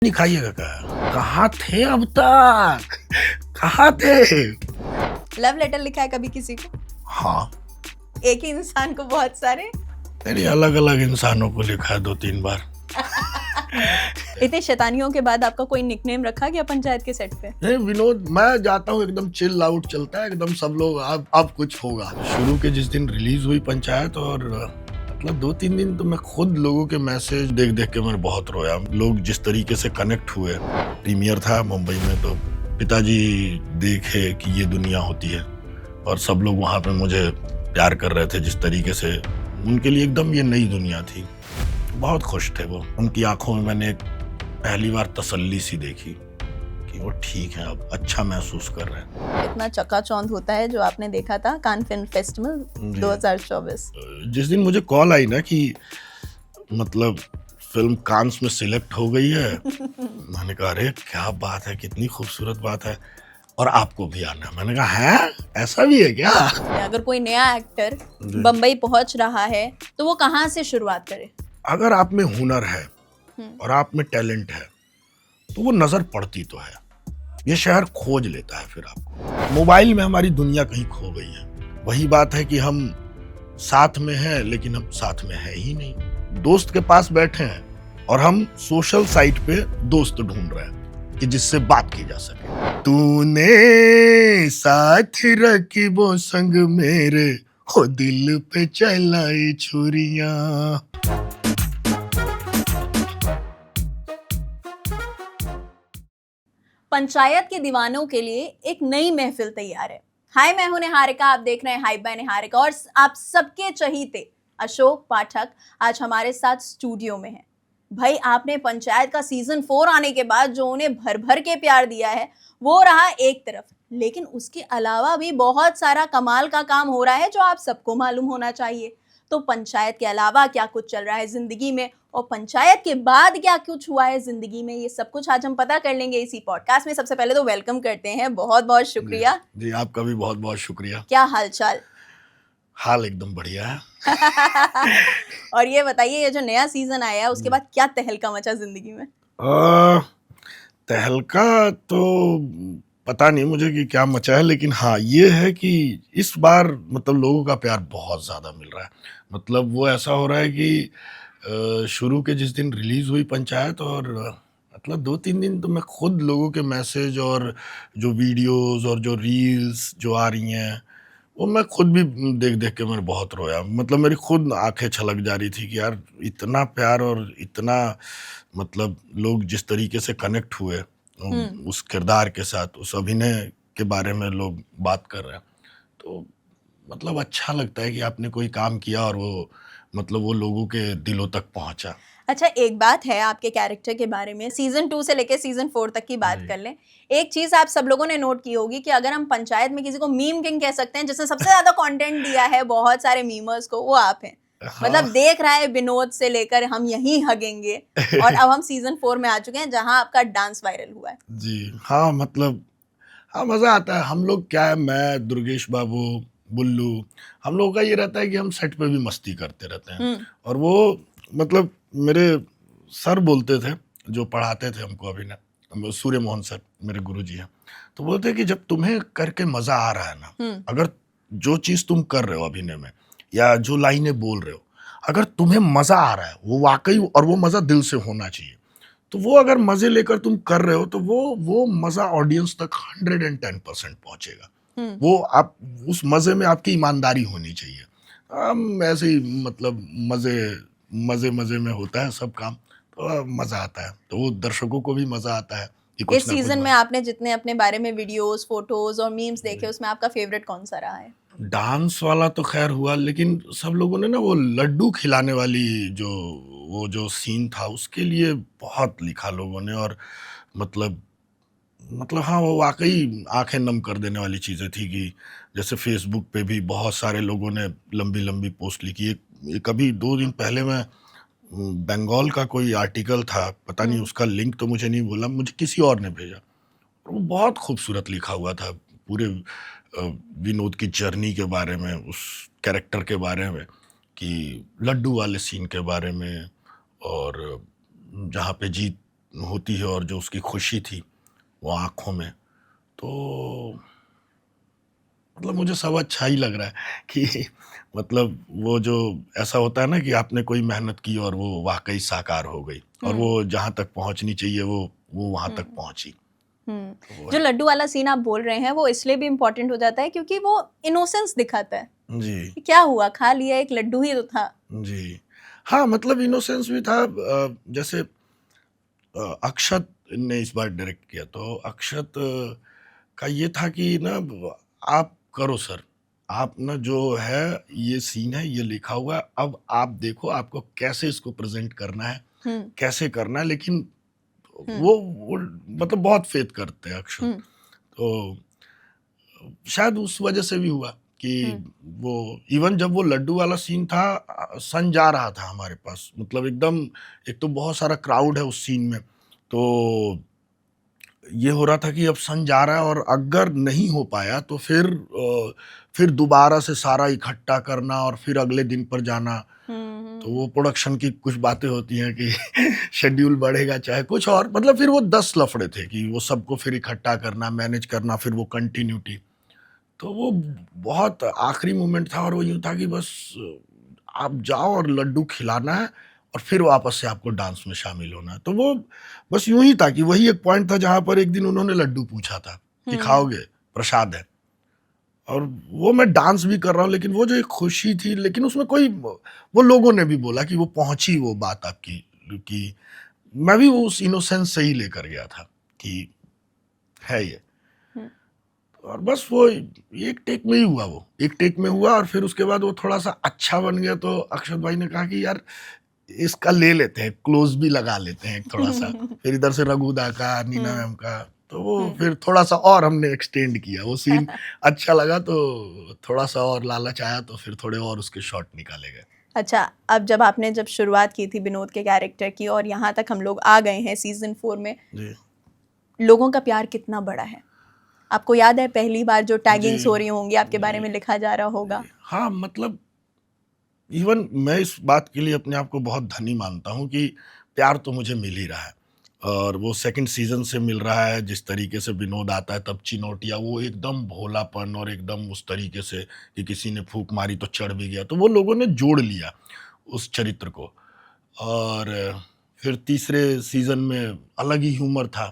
नहीं खाइएगा क्या? कहाँ थे अब तक? कहाँ थे? लव लेटर लिखा है कभी किसी को? हाँ, एक ही इंसान को बहुत सारे? मेरी अलग अलग इंसानों को लिखा है 2-3 बार। इतने शैतानियों के बाद आपका कोई निकनेम रखा गया पंचायत के सेट पे? नहीं विनोद, मैं जाता हूँ एकदम चिल आउट चलता है, एकदम सब लोग अब कुछ होगा। शुरू के जिस दिन रिलीज हुई पंचायत और मतलब 2-3 दिन तो मैं खुद लोगों के मैसेज देख देख के मैं बहुत रोया। लोग जिस तरीके से कनेक्ट हुए, प्रीमियर था मुंबई में तो पिताजी देखे कि ये दुनिया होती है और सब लोग वहाँ पे मुझे प्यार कर रहे थे जिस तरीके से, उनके लिए एकदम ये नई दुनिया थी। बहुत खुश थे वो। उनकी आंखों में मैंने पहली बार तसल्ली सी देखी कि वो ठीक है, अब अच्छा महसूस कर रहे हैं। इतना चकाचौंध होता है जो आपने देखा था कान फिल्म फेस्टिवल 2024। जिस दिन मुझे कॉल आई ना कि मतलब फिल्म कांस में सिलेक्ट हो गई है, मैंने कहा अरे क्या बात है, कितनी खूबसूरत बात है और आपको भी आना है। मैंने कहा है, ऐसा भी है क्या? अगर कोई नया एक्टर बम्बई पहुंच रहा है तो वो कहाँ से शुरुआत करे? अगर आप में हुनर है और आप में टैलेंट है तो वो नजर पड़ती तो है, ये शहर खोज लेता है फिर आपको। मोबाइल में हमारी दुनिया कहीं खो गई है। वही बात है कि हम साथ में हैं लेकिन हम साथ में है ही नहीं। दोस्त के पास बैठे हैं और हम सोशल साइट पे दोस्त ढूंढ रहे हैं कि जिससे बात की जा सके। तूने साथ रखी वो संग मेरे, हो दिल पे चलाई छुरियां। पंचायत के दीवानों के लिए एक नई महफिल तैयार है। हाय, मैं हूं निहारिका, आप देख रहे हैं हाइप बाय निहारिका और आप सबके चहीते अशोक पाठक आज हमारे साथ स्टूडियो में हैं। भाई, आपने पंचायत का सीजन 4 आने के बाद जो उन्हें भर भर के प्यार दिया है वो रहा एक तरफ, लेकिन उसके अलावा भी बहुत सारा कमाल का काम हो रहा है जो आप सबको मालूम होना चाहिए। तो पंचायत के अलावा क्या कुछ चल रहा है जिंदगी में और पंचायत के बाद क्या कुछ हुआ है जिंदगी में, ये सब कुछ आज हम पता कर लेंगे इसी पॉडकास्ट में। सबसे पहले तो वेलकम करते हैं, बहुत बहुत शुक्रिया। जी आपका भी बहुत बहुत शुक्रिया। क्या हालचाल? हाल एकदम बढ़िया है। और ये बताइए, ये जो नया सीजन आया है उसके बाद क्या तहलका मचा जिंदगी में? तहलका तो पता नहीं मुझे कि क्या मचा है, लेकिन हाँ ये है कि इस बार मतलब लोगों का प्यार बहुत ज़्यादा मिल रहा है। मतलब वो ऐसा हो रहा है कि शुरू के जिस दिन रिलीज हुई पंचायत और मतलब 2-3 दिन तो मैं खुद लोगों के मैसेज और जो वीडियोस और जो रील्स जो आ रही हैं वो मैं खुद भी देख देख के मैं बहुत रोया। मतलब मेरी खुद आंखें छलक जा रही थी कि यार इतना प्यार और इतना मतलब लोग जिस तरीके से कनेक्ट हुए उस किरदार के साथ, उस अभिनय के बारे में लोग बात कर रहे हैं, तो मतलब अच्छा लगता है कि आपने कोई काम किया और वो मतलब वो लोगों के दिलों तक पहुंचा। अच्छा, एक बात है आपके कैरेक्टर के बारे में, सीजन 2 से लेके सीजन 4 तक की बात कर लें। एक चीज आप सब लोगों ने नोट की होगी कि अगर हम पंचायत में किसी को मीम किंग कह सकते हैं, जिसने सबसे ज्यादा कंटेंट दिया है बहुत सारे मीमर्स को, वो आप हैं। हाँ। मतलब देख रहा है विनोद से लेकर हम यहीं हगेंगे और अब हम सीजन 4 में आ चुके हैं जहां आपका डांस वायरल हुआ है। जी हाँ, मतलब हाँ मज़ा आता है। हम लोग क्या है, मैं दुर्गेश बाबू, बुल्लू, हम लोगों का ये रहता है कि हम सेट पे भी मस्ती करते रहते हैं। और वो मतलब मेरे सर बोलते थे जो पढ़ाते थे हमको अभिनय, सूर्य मोहन सर मेरे गुरुजी हैं, तो बोलते हैं कि जब तुम्हें करके मज़ा आ रहा है ना, अगर जो चीज़ तुम कर रहे हो अभिनय में या जो लाइनें बोल रहे हो, अगर तुम्हें मज़ा आ रहा है वो वाकई, और वो मज़ा दिल से होना चाहिए, तो वो अगर मजे लेकर तुम कर रहे हो तो वो मजा ऑडियंस तक 110% पहुंचेगा। वो आप उस मजे में आपकी ईमानदारी होनी चाहिए। हम ऐसे ही मतलब मजे मजे मजे में होता है सब काम, तो मजा आता है, तो वो दर्शकों को भी मजा आता है कि इस कुछ ना कुछ सीजन में आपने जितने अपने बारे में वीडियोस, फोटोज और मीम्स देखे, उसमें आपका फेवरेट कौन सा रहा है? डांस वाला तो खैर हुआ, लेकिन सब लोगों ने ना वो लड्डू खिलाने वाली जो वो जो सीन था उसके लिए बहुत लिखा लोगों ने। और मतलब हाँ, वो वाक़ई आँखें नम कर देने वाली चीज़ें थी कि जैसे फ़ेसबुक पे भी बहुत सारे लोगों ने लंबी-लंबी पोस्ट लिखी। एक अभी 2 दिन पहले मैं बंगाल का कोई आर्टिकल था, पता नहीं उसका लिंक तो मुझे नहीं बोला, मुझे किसी और ने भेजा। वो बहुत खूबसूरत लिखा हुआ था पूरे विनोद की जर्नी के बारे में, उस कैरेक्टर के बारे में, कि लड्डू वाले सीन के बारे में, और जहाँ पे जीत होती है और जो उसकी खुशी थी वो आंखों में, तो मतलब मुझे सब अच्छा ही लग रहा है कि मतलब वो जो ऐसा होता है ना कि आपने कोई मेहनत की और वो वाकई साकार हो गई और वो जहाँ तक पहुँचनी चाहिए वो वहाँ तक पहुँची। तो वो जो है। लड्डू वाला सीन आप बोल रहे हैं वो इसलिए भी इम्पोर्टेंट हो जाता है क्योंकि वो इनोसेंस दिखाता है जी, कि क्या हुआ, खा लिया, एक लड्डू ही तो था। जी। हाँ, मतलब इनोसेंस भी था, जैसे अक्षत ने इस बार डायरेक्ट किया तो अक्षत का ये था कि ना आप करो सर, आप ना जो है ये सीन है, ये लिखा हुआ है, अब आप देखो आपको कैसे इसको प्रेज़ेंट करना है, हम्म कैसे करना है, लेकिन हम्म वो मतलब बहुत फेथ करते हैं अक्षत। हम्म तो शायद उस वजह से भी हुआ कि हम्म वो इवन जब वो लड्डू वाला सीन था, सन जा रहा था हमारे पास, मतलब एकदम एक तो बहुत सारा क्राउड है उस सीन में, तो ये हो रहा था कि अब सन जा रहा है और अगर नहीं हो पाया तो फिर दोबारा से सारा इकट्ठा करना और फिर अगले दिन पर जाना। तो हम्म वो प्रोडक्शन की कुछ बातें होती हैं कि शेड्यूल बढ़ेगा चाहे कुछ और, मतलब फिर वो 10 लफड़े थे कि वो सबको फिर इकट्ठा करना, मैनेज करना, फिर वो कंटिन्यूटी। तो वो बहुत आखिरी मोमेंट था और वो यूँ था कि बस आप जाओ और लड्डू खिलाना है और फिर वापस से आपको डांस में शामिल होना है। तो वो बस यूँ ही था कि वही एक पॉइंट था जहाँ पर एक दिन उन्होंने लड्डू पूछा था कि हम्म खाओगे? प्रसाद है। और वो मैं डांस भी कर रहा हूँ, लेकिन वो जो एक खुशी थी, लेकिन उसमें कोई वो लोगों ने भी बोला कि वो पहुँची वो बात आपकी, कि मैं भी वो उस इनोसेंस से ही लेकर गया था कि है ये। हम्म और बस वो एक टेक में ही हुआ, वो एक टेक में हुआ और फिर उसके बाद वो थोड़ा-सा अच्छा बन गया तो अक्षत भाई ने कहा कि यार इसका ले लेते हैं, क्लोज़ भी लगा लेते हैं थोड़ा-सा। फिर इधर से रघुदा का, नीना हम्म मैम का, तो वो हम्म फिर थोड़ा-सा और हमने एक्सटेंड किया। वो सीन अच्छा लगा तो थोड़ा-सा और लालच आया तो फिर थोड़े और उसके शॉट निकाले गए। अच्छा, अब जब शुरुआत की थी विनोद के कैरेक्टर की और यहाँ तक हम लोग आ गए हैं सीजन 4 में, जी। लोगों का प्यार कितना बड़ा है? आपको याद है पहली बार जो जी, टैगिंग्स हो रही होंगी, आपके बारे जी, में लिखा जा रहा होगा? जी। हाँ, मतलब इवन मैं इस बात के लिए अपने आप को बहुत धनी मानता हूँ कि प्यार तो मुझे मिल ही रहा है और वो सेकंड सीजन से मिल रहा है। जिस तरीके से विनोद आता है तब चिनोटिया वो एकदम भोलापन और एकदम उस तरीके से कि किसी ने फूंक मारी तो चढ़ भी गया, तो वो लोगों ने जोड़ लिया उस चरित्र को। और फिर तीसरे सीजन में अलग ही ह्यूमर था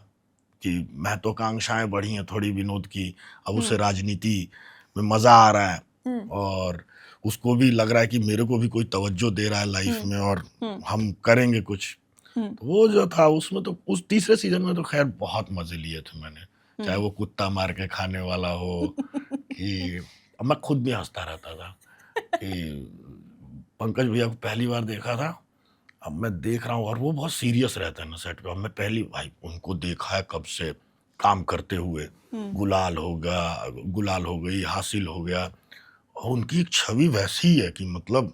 कि महत्वाकांक्षाएं बढ़ी हैं थोड़ी विनोद की, अब उसे हम्म राजनीति में मजा आ रहा है हम्म और उसको भी लग रहा है कि मेरे को भी कोई तवज्जो दे रहा है लाइफ हम्म में और हम्म हम करेंगे कुछ। हम्म तो वो जो था उसमें तो उस तीसरे सीजन में तो खैर बहुत मजे लिए थे मैंने, चाहे हम्म वो कुत्ता मार के खाने वाला हो कि अब मैं खुद भी हंसता रहता था कि पंकज भैया को पहली बार देखा था, अब मैं देख रहा हूँ और वो बहुत सीरियस रहते हैं ना सेट पे। अब मैं पहली भाई उनको देखा है कब से काम करते हुए, हम्म गुलाल हो गई, हासिल हो गया, और उनकी एक छवि वैसी ही है कि मतलब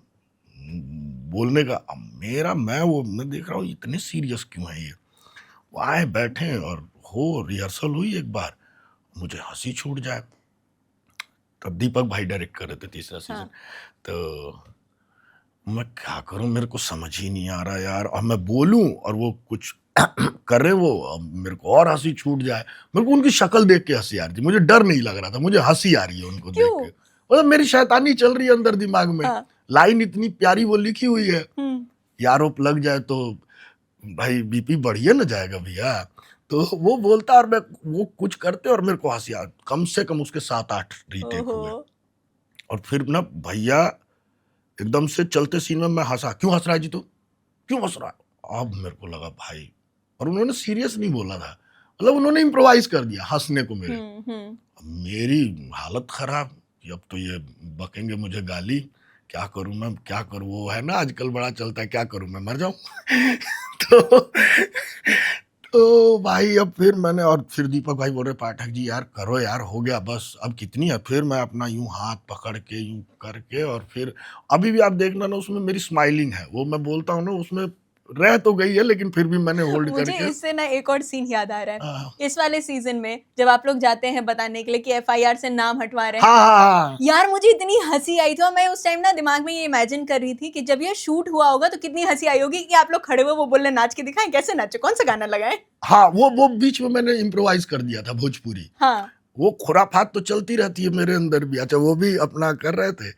बोलने का मैं देख रहा हूँ इतने सीरियस क्यों है ये। वो आए बैठे और हो रिहर्सल हुई एक बार, मुझे हंसी छूट जाए। तब दीपक भाई डायरेक्ट कर रहे थे तीसरा सीजन। हाँ तो मैं क्या करूं, मेरे को समझ ही नहीं आ रहा यार, और मैं बोलूं और वो कुछ कर रहे वो, अब मेरे को और हंसी छूट जाए। मेरे को उनकी शक्ल देख के हंसी आ रही थी, मुझे डर नहीं लग रहा था, मुझे हंसी आ रही है उनको देख क्यों? के। मतलब मेरी शैतानी चल रही है अंदर दिमाग में। हाँ लाइन इतनी प्यारी वो लिखी हुई है, हम्म आरोप लग जाए तो भाई बीपी बढ़िए ना जाएगा भैया। तो वो बोलता और मैं वो कुछ करते और मेरे को हंसी आ, कम से कम उसके 7-8 रीटेक ओहो हुए। और फिर ना भैया एकदम से चलते सीन में मैं हंसा, क्यों हंस रहा है जी तू, क्यों हंस रहा है? अब मेरे को लगा भाई, और उन्होंने सीरियस नहीं बोला था, मतलब उन्होंने इम्प्रोवाइज कर दिया हंसने को मेरे। हम्म अब मेरी हालत खराब कि अब तो ये बकेंगे मुझे गाली, क्या करूं मैं, क्या करूं, वो है ना आजकल बड़ा चलता है क्या करूं मैं, मर जाऊं। तो तो भाई अब फिर मैंने, और फिर दीपक भाई बोल रहे पाठक जी यार करो यार, हो गया बस अब कितनी है, फिर मैं अपना यूं हाथ पकड़ के यूं करके और फिर अभी भी आप देखना ना उसमें मेरी स्माइलिंग है, वो मैं बोलता हूँ ना उसमें रह तो गई है लेकिन फिर भी मैंने होल्ड मुझे करके। इससे ना एक और सीन याद आ रहा है। हाँ इस वाले सीजन में जब आप लोग जाते हैं बताने के लिए कि एफआईआर से नाम हटवा रहे हैं, हाँ, यार मुझे इतनी हंसी आई थी और मैं उस टाइम ना दिमाग में ये इमेजिन कर रही थी कि जब ये शूट हुआ होगा तो कितनी हंसी आई होगी कि आप लोग खड़े हुए वो बोल रहे नाच के दिखाएं, कैसे नाचे, कौन सा गाना लगाएं। हाँ, वो बीच में मैंने इम्प्रोवाइज कर दिया था भोजपुरी। हाँ वो खुराफात तो चलती रहती है मेरे अंदर भी। अच्छा, वो भी अपना कर रहे थे,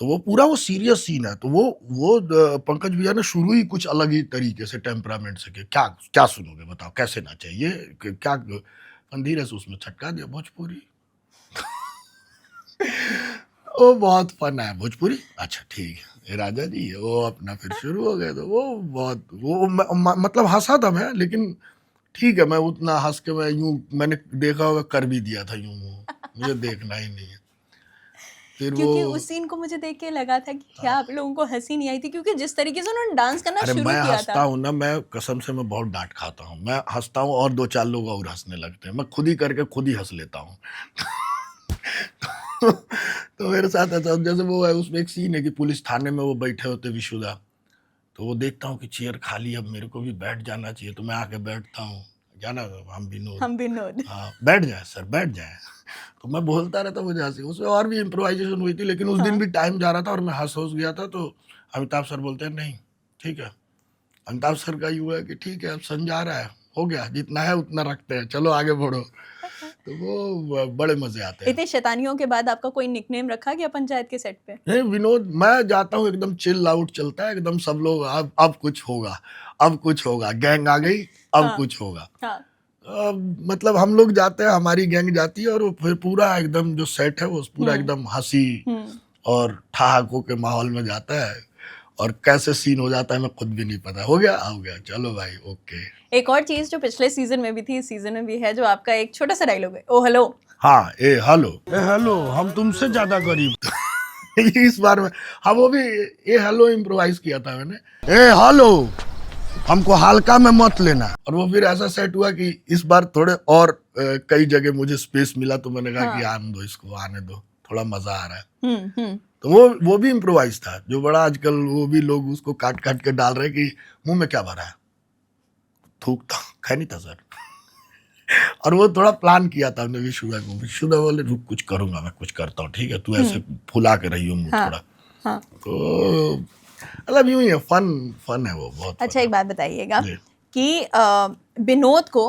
तो वो पूरा वो सीरियस सीन है, तो वो पंकज भैया ने शुरू ही कुछ अलग ही तरीके से टेम्परामेंट से क्या क्या सुनोगे बताओ, कैसे ना चाहिए, क्या धीरे से उसमें छटका दिया भोजपुरी। वो बहुत फन है भोजपुरी। अच्छा ठीक है, ये राजा जी है, वो अपना फिर शुरू हो गए, तो वो बहुत मतलब हंसा था मैं, लेकिन ठीक है, मैं उतना हंस के मैं यूं, मैंने देखा होगा कर भी दिया था यूं, मुझे देखना ही नहीं है। फिर क्योंकि वो उस सीन को मुझे देख के लगा था कि क्या आप लोगों को हंसी नहीं आई थी, क्योंकि जिस तरीके से उन्होंने डांस करना अरे शुरू मैं किया हंसता था। हूँ ना, मैं कसम से मैं बहुत डांट खाता हूँ, मैं हंसता हूँ और 2-4 लोग और हंसने लगते हैं, मैं खुद ही करके खुद ही हंस लेता हूँ। तो मेरे साथ ऐसा, जैसे वो है उसमें एक सीन है कि पुलिस थाने में वो बैठे होते विशुदा, तो वो देखता हूँ कि चेयर खाली, अब मेरे को भी बैठ जाना चाहिए, तो मैं आके बैठता हूँ, जाना हम विनोद, हाँ बैठ जाए सर बैठ जाए। तो मैं बोलता रहता, मुझे हंसी, उसमें और भी इम्प्रोवाइजेशन हुई थी, लेकिन उस दिन भी टाइम जा रहा था और मैं हंस गया था, तो अमिताभ सर बोलते हैं नहीं ठीक है, अमिताभ सर का युवा है कि ठीक है अब सन जा रहा है, हो गया, जितना है उतना रखते हैं, चलो आगे बढ़ो। तो वो बड़े मजे आते हैं। इतने शैतानियों के बाद आपका कोई निकनेम रखा गया पंचायत के सेट पे? नहीं विनोद, मैं जाता हूँ एकदम चिल आउट चलता है, एकदम सब लोग अब कुछ होगा, अब कुछ होगा, गैंग आ गई, अब कुछ होगा। मतलब हम लोग जाते हैं, हमारी गैंग जाती है, और वो फिर पूरा एकदम जो सेट है वो पूरा एकदम हंसी और ठहाकों के माहौल में जाता है, और कैसे सीन हो जाता है मैं खुद भी नहीं पता, हो गया चलो भाई ओके। एक और चीज जो पिछले सीजन में भी थी, इस सीजन में भी है, जो आपका एक छोटा सा डायलॉग है, ओ हेलो। हाँ, ए हेलो हम तुमसे ज्यादा गरीब। इस बार में हाँ, वो भी ए हेलो इम्प्रोवाइज किया था मैंने, ए हेलो हमको हल्का में मत लेना। और वो फिर ऐसा सेट हुआ कि इस बार थोड़े और कई जगह मुझे स्पेस मिला, तो मैंने कहा कि आने दो इसको, आने दो, थोड़ा मजा आ रहा है। तो वो भी इम्प्रोवाइज था, जो बड़ा आजकल वो भी लोग उसको काट काट के डाल रहे कि मुंह में क्या भरा है, थूकता खै नहीं था सर। और वो थोड़ा प्लान किया था हमने विशुदा को, विशुदा बोले रुक कुछ करूंगा, मैं कुछ करता हूँ, ठीक है तू ऐसे फुला के रही हो मुंह थोड़ा। तो मतलब यूं ही है, फन है वो बहुत। अच्छा एक बात बताइएगा कि विनोद को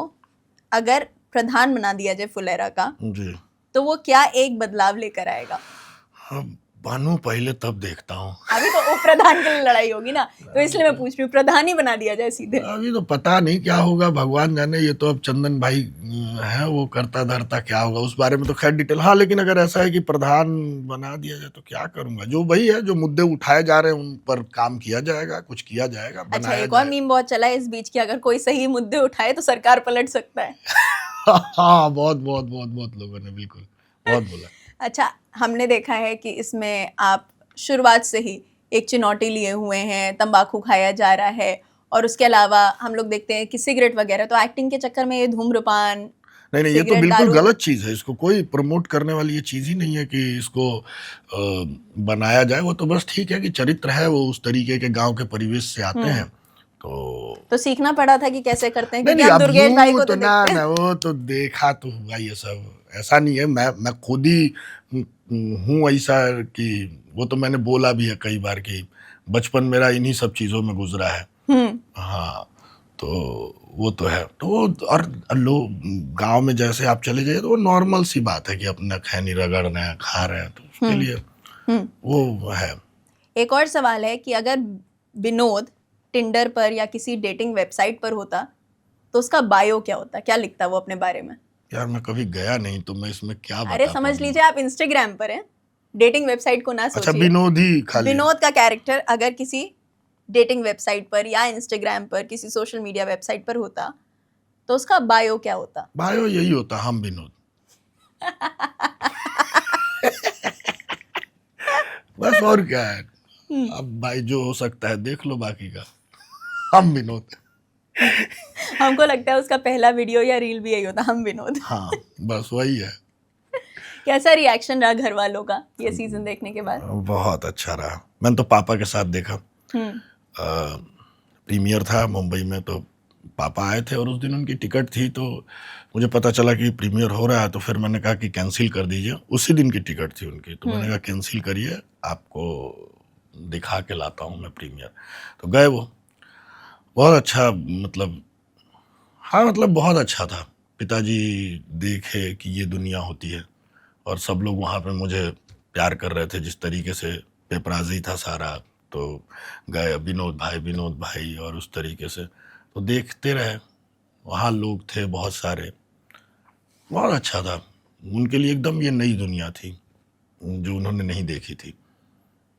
अगर प्रधान बना दिया जाए फुलेरा का, जी, तो वो क्या एक बदलाव लेकर आएगा? हाँ बनूं पहले तब देखता हूँ। अभी तो उप प्रधान के लिए लड़ाई होगी ना, तो इसलिए मैं पूछ रही हूँ, प्रधान ही बना दिया जाए सीधे। अभी तो पता नहीं क्या होगा, भगवान जाने, ये तो अब चंदन भाई है, वो करता धरता क्या होगा उस बारे में तो खैर डिटेल। हाँ लेकिन अगर ऐसा है कि प्रधान बना दिया जाए तो क्या करूंगा, जो वही है, जो मुद्दे उठाए जा रहे हैं उन पर काम किया जाएगा, कुछ किया जाएगा। अच्छा एक और मीम बहुत चला है इस बीच की, अगर कोई सही मुद्दे उठाए तो सरकार पलट सकता है। हाँ बहुत लोगों ने बिल्कुल बहुत बोला। अच्छा हमने देखा है कि इसमें आप शुरुआत से ही एक चुनौती लिए हुए हैं, तंबाकू खाया जा रहा है, और उसके अलावा हम लोग देखते हैं कि सिगरेट वगैरह, तो एक्टिंग के चक्कर में ये धूम्रपान, नहीं ये तो बिल्कुल गलत चीज है, इसको कोई प्रमोट करने वाली ये चीज ही नहीं है कि इसको बनाया जाए। वो तो बस ठीक है कि चरित्र है, वो उस तरीके के गांव के परिवेश से आते हैं, तो सीखना पड़ा था कि कैसे करते हैं, नहीं क्योंकि आप दुर्गेश भाई को तो ना देखते हैं। वो तो देखा तो हुआ ये सब, ऐसा नहीं है, मैं खुद ही हूँ ऐसा कि वो तो मैंने बोला भी है कई बार कि बचपन मेरा इन्हीं सब चीजों में गुजरा है। हाँ तो वो तो है, तो और लोग गांव में जैसे आप चले जाइए तो वो नॉर्मल सी बात है कि अपना खैनी रगड़ रहे हैं, खा रहे हैं, तो उसके लिए वो है। एक और सवाल है कि अगर विनोद टिंडर पर या किसी डेटिंग वेबसाइट पर होता तो उसका बायो क्या होता, क्या लिखता वो अपने बारे में? यार मैं कभी गया नहीं, तो मैं इसमें क्या बता। अरे समझ लीजिए आप इंस्टाग्राम पर हैं, डेटिंग वेबसाइट को ना सोचिए। अच्छा विनोद ही खाली, विनोद का कैरेक्टर अगर किसी डेटिंग वेबसाइट पर या इंस्टाग्राम पर किसी सोशल मीडिया वेबसाइट पर होता तो उसका बायो क्या होता? बायो यही होता, हम विनोद। बस और क्या है, अब भाई जो हो सकता है देख लो, बाकी का हम विनोद। हमको लगता है उसका पहला वीडियो या रील भी यही होता, हम विनोद। हाँ बस वही है। कैसा रिएक्शन रहा घर वालों का ये सीजन देखने के बाद? बहुत अच्छा रहा, मैंने तो पापा के साथ देखा। प्रीमियर था मुंबई में, तो पापा आए थे और उस दिन उनकी टिकट थी, तो मुझे पता चला कि प्रीमियर हो रहा है, तो फिर मैंने कहा कि कैंसिल कर दीजिए। उसी दिन की टिकट थी उनकी, तो मैंने कहा कैंसिल करिए, आपको दिखा के लाता हूँ मैं प्रीमियर। तो गए वो, बहुत अच्छा, मतलब हाँ मतलब बहुत अच्छा था। पिताजी देखे कि ये दुनिया होती है, और सब लोग वहाँ पे मुझे प्यार कर रहे थे जिस तरीके से, पेपराजी था सारा। तो गए विनोद भाई और उस तरीके से, तो देखते रहे। वहाँ लोग थे बहुत सारे, बहुत अच्छा था। उनके लिए एकदम ये नई दुनिया थी जो उन्होंने नहीं देखी थी।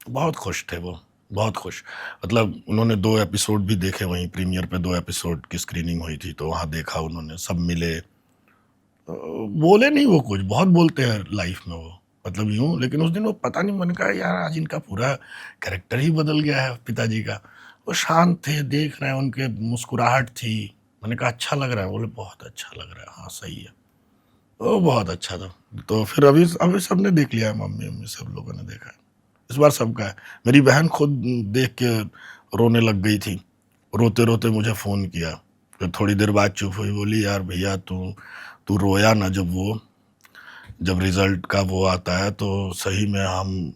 बहुत खुश थे वो, बहुत खुश। मतलब उन्होंने 2 एपिसोड भी देखे, वहीं प्रीमियर पे 2 एपिसोड की स्क्रीनिंग हुई थी, तो वहाँ देखा उन्होंने, सब मिले। बोले नहीं वो कुछ, बहुत बोलते हैं लाइफ में वो, मतलब यूं, लेकिन उस दिन वो पता नहीं, मैंने कहा यार आज इनका पूरा कैरेक्टर ही बदल गया है पिताजी का। वो शांत थे, देख रहे हैं, उनके मुस्कुराहट थी। मैंने कहा अच्छा लग रहा है? बोले बहुत अच्छा लग रहा है। हाँ सही है। वो बहुत अच्छा था। तो फिर अभी अभी सबने देख लिया है, मम्मी मम्मी सब लोगों ने देखा है। इस बार सबका है। मेरी बहन खुद देख के रोने लग गई थी, रोते रोते मुझे फ़ोन किया। फिर थोड़ी देर बाद चुप हुई, बोली यार भैया तू तू रोया ना, जब रिजल्ट का वो आता है तो सही में हम,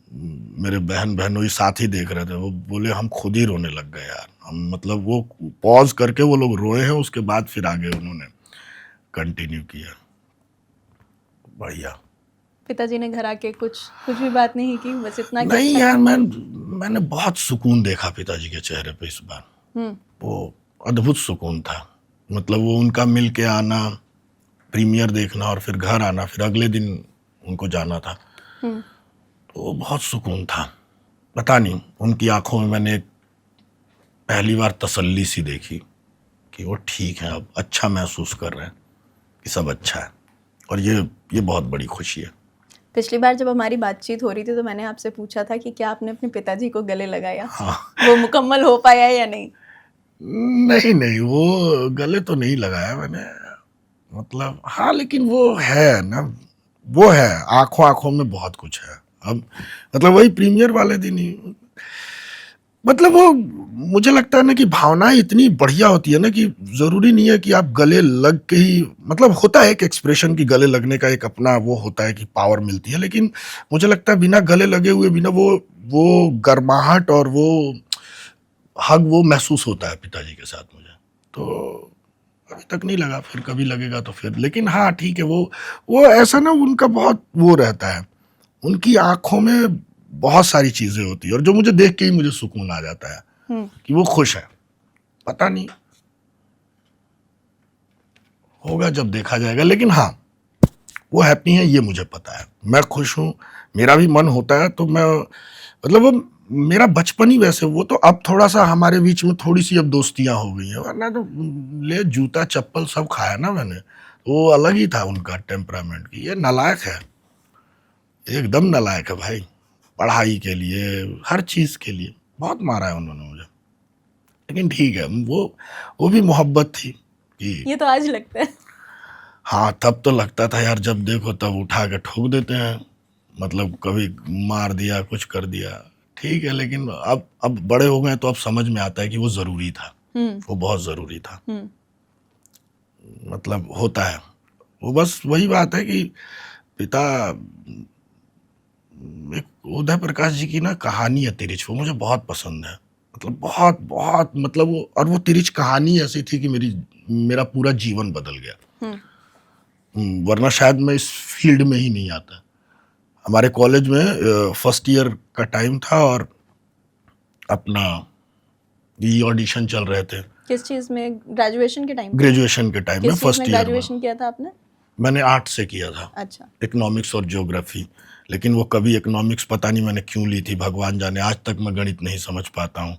मेरे बहन बहनोई साथ ही देख रहे थे, वो बोले हम खुद ही रोने लग गए यार। हम मतलब वो पॉज करके वो लोग रोए हैं, उसके बाद फिर आगे उन्होंने कंटिन्यू किया। बढ़िया। पिताजी ने घर आके कुछ कुछ भी बात नहीं की, बस इतना कि नहीं अच्छा यार, मैंने बहुत सुकून देखा पिताजी के चेहरे पे इस बार। हम्म वो अद्भुत सुकून था। मतलब वो उनका मिल के आना, प्रीमियर देखना, और फिर घर आना, फिर अगले दिन उनको जाना था, हम्म तो वो बहुत सुकून था। पता नहीं, उनकी आंखों में मैंने एक पहली बार तसल्ली सी देखी कि वो ठीक है, अब अच्छा महसूस कर रहे हैं कि सब अच्छा है, और ये बहुत बड़ी खुशी है। पिछली बार जब हमारी बातचीत हो रही थी तो मैंने आपसे पूछा था कि क्या आपने अपने पिताजी को गले लगाया, हाँ। वो मुकम्मल हो पाया या नहीं? नहीं नहीं, वो गले तो नहीं लगाया मैंने, मतलब हाँ, लेकिन वो है ना, वो है, आंखों आंखों में बहुत कुछ है अब। मतलब वही प्रीमियर वाले दिन ही, मतलब वो, मुझे लगता है ना कि भावनाएं इतनी बढ़िया होती है ना कि जरूरी नहीं है कि आप गले लग के ही, मतलब होता है एक एक्सप्रेशन की गले लगने का एक अपना वो होता है कि पावर मिलती है, लेकिन मुझे लगता है बिना गले लगे हुए, बिना वो गर्माहट और वो हग वो महसूस होता है पिताजी के साथ मुझे। तो अभी तक नहीं लगा, फिर कभी लगेगा तो फिर, लेकिन हाँ ठीक है, वो ऐसा ना, उनका बहुत वो रहता है, उनकी आंखों में बहुत सारी चीजें होती है, और जो मुझे देख के ही मुझे सुकून आ जाता है कि वो खुश है। पता नहीं, होगा जब देखा जाएगा, लेकिन हाँ वो हैप्पी है, ये मुझे पता है। मैं खुश हूँ, मेरा भी मन होता है, तो मैं, मतलब वो मेरा बचपन ही वैसे, वो तो अब थोड़ा सा हमारे बीच में थोड़ी सी अब दोस्तियां हो गई हैं, वरना तो ले जूता चप्पल सब खाया ना मैंने। वो अलग ही था उनका टेम्परामेंट की, ये नालायक है, एकदम नालायक है भाई। पढ़ाई के लिए, हर चीज के लिए बहुत मारा है उन्होंने मुझे, लेकिन ठीक है, वो भी मोहब्बत थी कि, ये तो आज लगता है। हाँ तब तो लगता था यार, जब देखो तब उठा के ठोक देते हैं, मतलब कभी मार दिया, कुछ कर दिया, ठीक है, लेकिन अब बड़े हो गए तो अब समझ में आता है कि वो जरूरी था, वो बहुत जरूरी था। मतलब होता है वो, बस वही बात है कि पिता, एक उदय प्रकाश जी की ना कहानी है तिरिच, वो मुझे बहुत पसंद है, मतलब बहुत बहुत, मतलब वो, और वो तिरिच कहानी ऐसी थी कि मेरा पूरा जीवन बदल गया। वरना शायद मैं इस फील्ड में ही नहीं आता। हमारे कॉलेज में फर्स्ट ईयर का टाइम था, और अपना ये ऑडिशन चल रहे थे। किस चीज में? ग्रेजुएशन के टाइम? ग्रेजुएशन के टाइम में, किस चीज फर्स्ट में ईयर में ग्रेजुएशन किया था आपने? मैंने आर्ट से किया था, अच्छा। इकोनॉमिक्स और ज्योग्राफी। लेकिन वो कभी इकोनॉमिक्स पता नहीं मैंने क्यों ली थी, भगवान जाने, आज तक मैं गणित नहीं समझ पाता हूँ,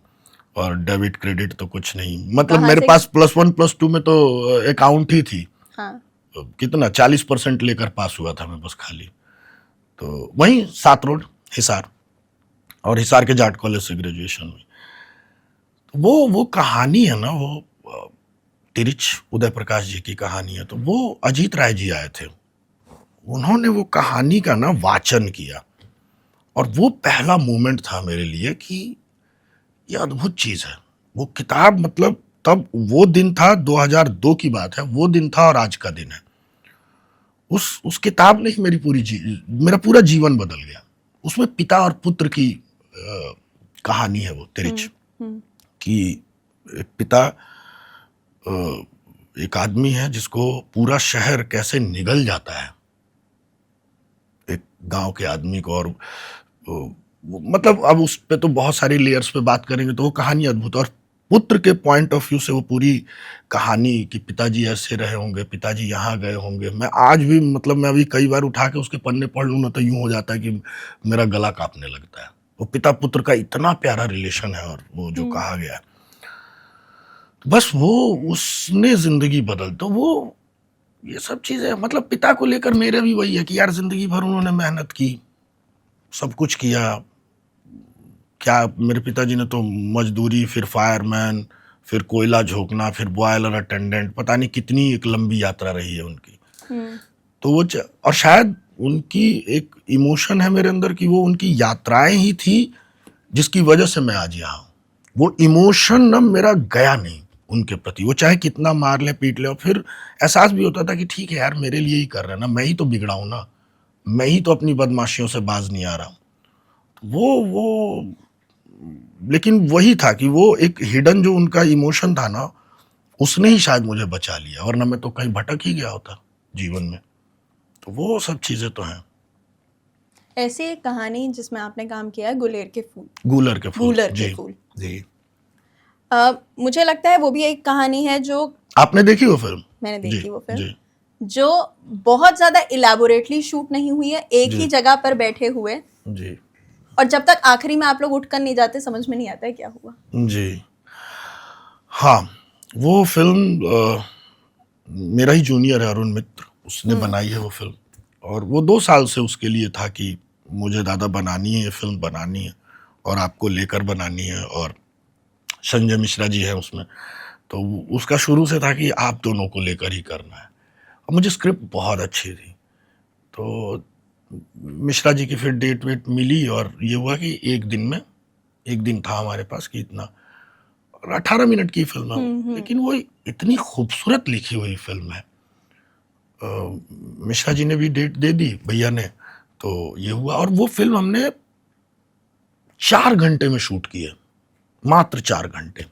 और डेबिट क्रेडिट तो कुछ नहीं, मतलब कहाँ मेरे से? पास +1 +2 में तो अकाउंट ही थी। हाँ। कितना 40% लेकर पास हुआ था मैं बस खाली। तो वहीं 7 रोड हिसार, और हिसार के जाट कॉलेज से ग्रेजुएशन हुई। वो कहानी है ना, वो तिरिच उदय प्रकाश जी की कहानी है, तो वो अजीत राय जी आए थे, उन्होंने वो कहानी का ना वाचन किया, और वो पहला मोमेंट था मेरे लिए कि ये अद्भुत चीज है, वो किताब मतलब तब वो दिन था, 2002 की बात है, वो दिन था और आज का दिन है। उस किताब ने ही मेरा पूरा जीवन बदल गया। उसमें पिता और पुत्र की कहानी है वो तिरिच, कि एक पिता एक आदमी है जिसको पूरा शहर कैसे निगल जाता है एक गांव के आदमी को, और मतलब अब उस पे तो बहुत सारी लेयर्स पे बात करेंगे तो वो कहानी अद्भुत है। और पुत्र के पॉइंट ऑफ व्यू से वो पूरी कहानी कि पिताजी ऐसे रहे होंगे, पिताजी यहाँ गए होंगे। मैं आज भी मतलब मैं अभी कई बार उठा के उसके पन्ने पढ़ लूँ ना तो यूं हो जाता है कि मेरा गला कांपने लगता है। वो पिता पुत्र का इतना प्यारा रिलेशन है, और वो जो कहा गया है, बस वो उसने जिंदगी बदल, तो वो ये सब चीजें मतलब पिता को लेकर मेरा भी वही है कि यार जिंदगी भर उन्होंने मेहनत की, सब कुछ किया। क्या मेरे पिताजी ने तो मजदूरी, फिर फायरमैन, फिर कोयला झोंकना, फिर बॉयलर अटेंडेंट, पता नहीं कितनी एक लंबी यात्रा रही है उनकी। तो वो और शायद उनकी एक इमोशन है मेरे अंदर कि वो उनकी यात्राएं ही थी जिसकी वजह से मैं आज यहाँ हूँ। वो इमोशन ना मेरा गया नहीं उनके प्रति, वो चाहे कितना मार ले पीट ले, और फिर एहसास भी होता था कि ठीक है यार मेरे लिए ही कर रहे हैं ना, मैं ही तो बिगड़ा हूं ना, मैं ही तो अपनी बदमाशियों से बाज नहीं आ रहा हूं। वो लेकिन वही था कि वो एक हिडन जो उनका इमोशन था ना, उसने ही शायद मुझे बचा लिया, वरना मैं तो कहीं भटक ही गया होता जीवन में। तो वो सब चीजें तो हैं। ऐसी एक कहानी जिसमें आपने काम किया है, गुलेर के फूल। गूलर के फूल। गूलर जी के फूल। जी। मुझे लगता है वो भी एक कहानी है जो आपने देखी वो फिल्म? मैंने देखी वो फिल्म, जी जो बहुत ज्यादा इलाबोरेटली शूट नहीं हुई है, एक जी। ही जगह पर बैठे हुए, जी और जब तक आखिरी में आप लोग उठकर नहीं जाते समझ में नहीं आता है क्या हुआ। जी। हाँ, वो फिल्म मेरा ही जूनियर है अरुण मित्र, उसने बनाई है वो फिल्म, और वो 2 साल से उसके लिए था कि मुझे दादा बनानी है, ये फिल्म बनानी है और आपको लेकर बनानी है, और संजय मिश्रा जी है उसमें। तो उसका शुरू से था कि आप दोनों को लेकर ही करना है, और मुझे स्क्रिप्ट बहुत अच्छी थी। तो मिश्रा जी की फिर डेट वेट मिली, और ये हुआ कि एक दिन था हमारे पास कि इतना, और 18 मिनट की फिल्म है, लेकिन वो इतनी खूबसूरत लिखी हुई फिल्म है। मिश्रा जी ने भी डेट दे दी भैया ने, तो ये हुआ, और वो फिल्म हमने 4 घंटे में शूट की है, मात्र 4 घंटे।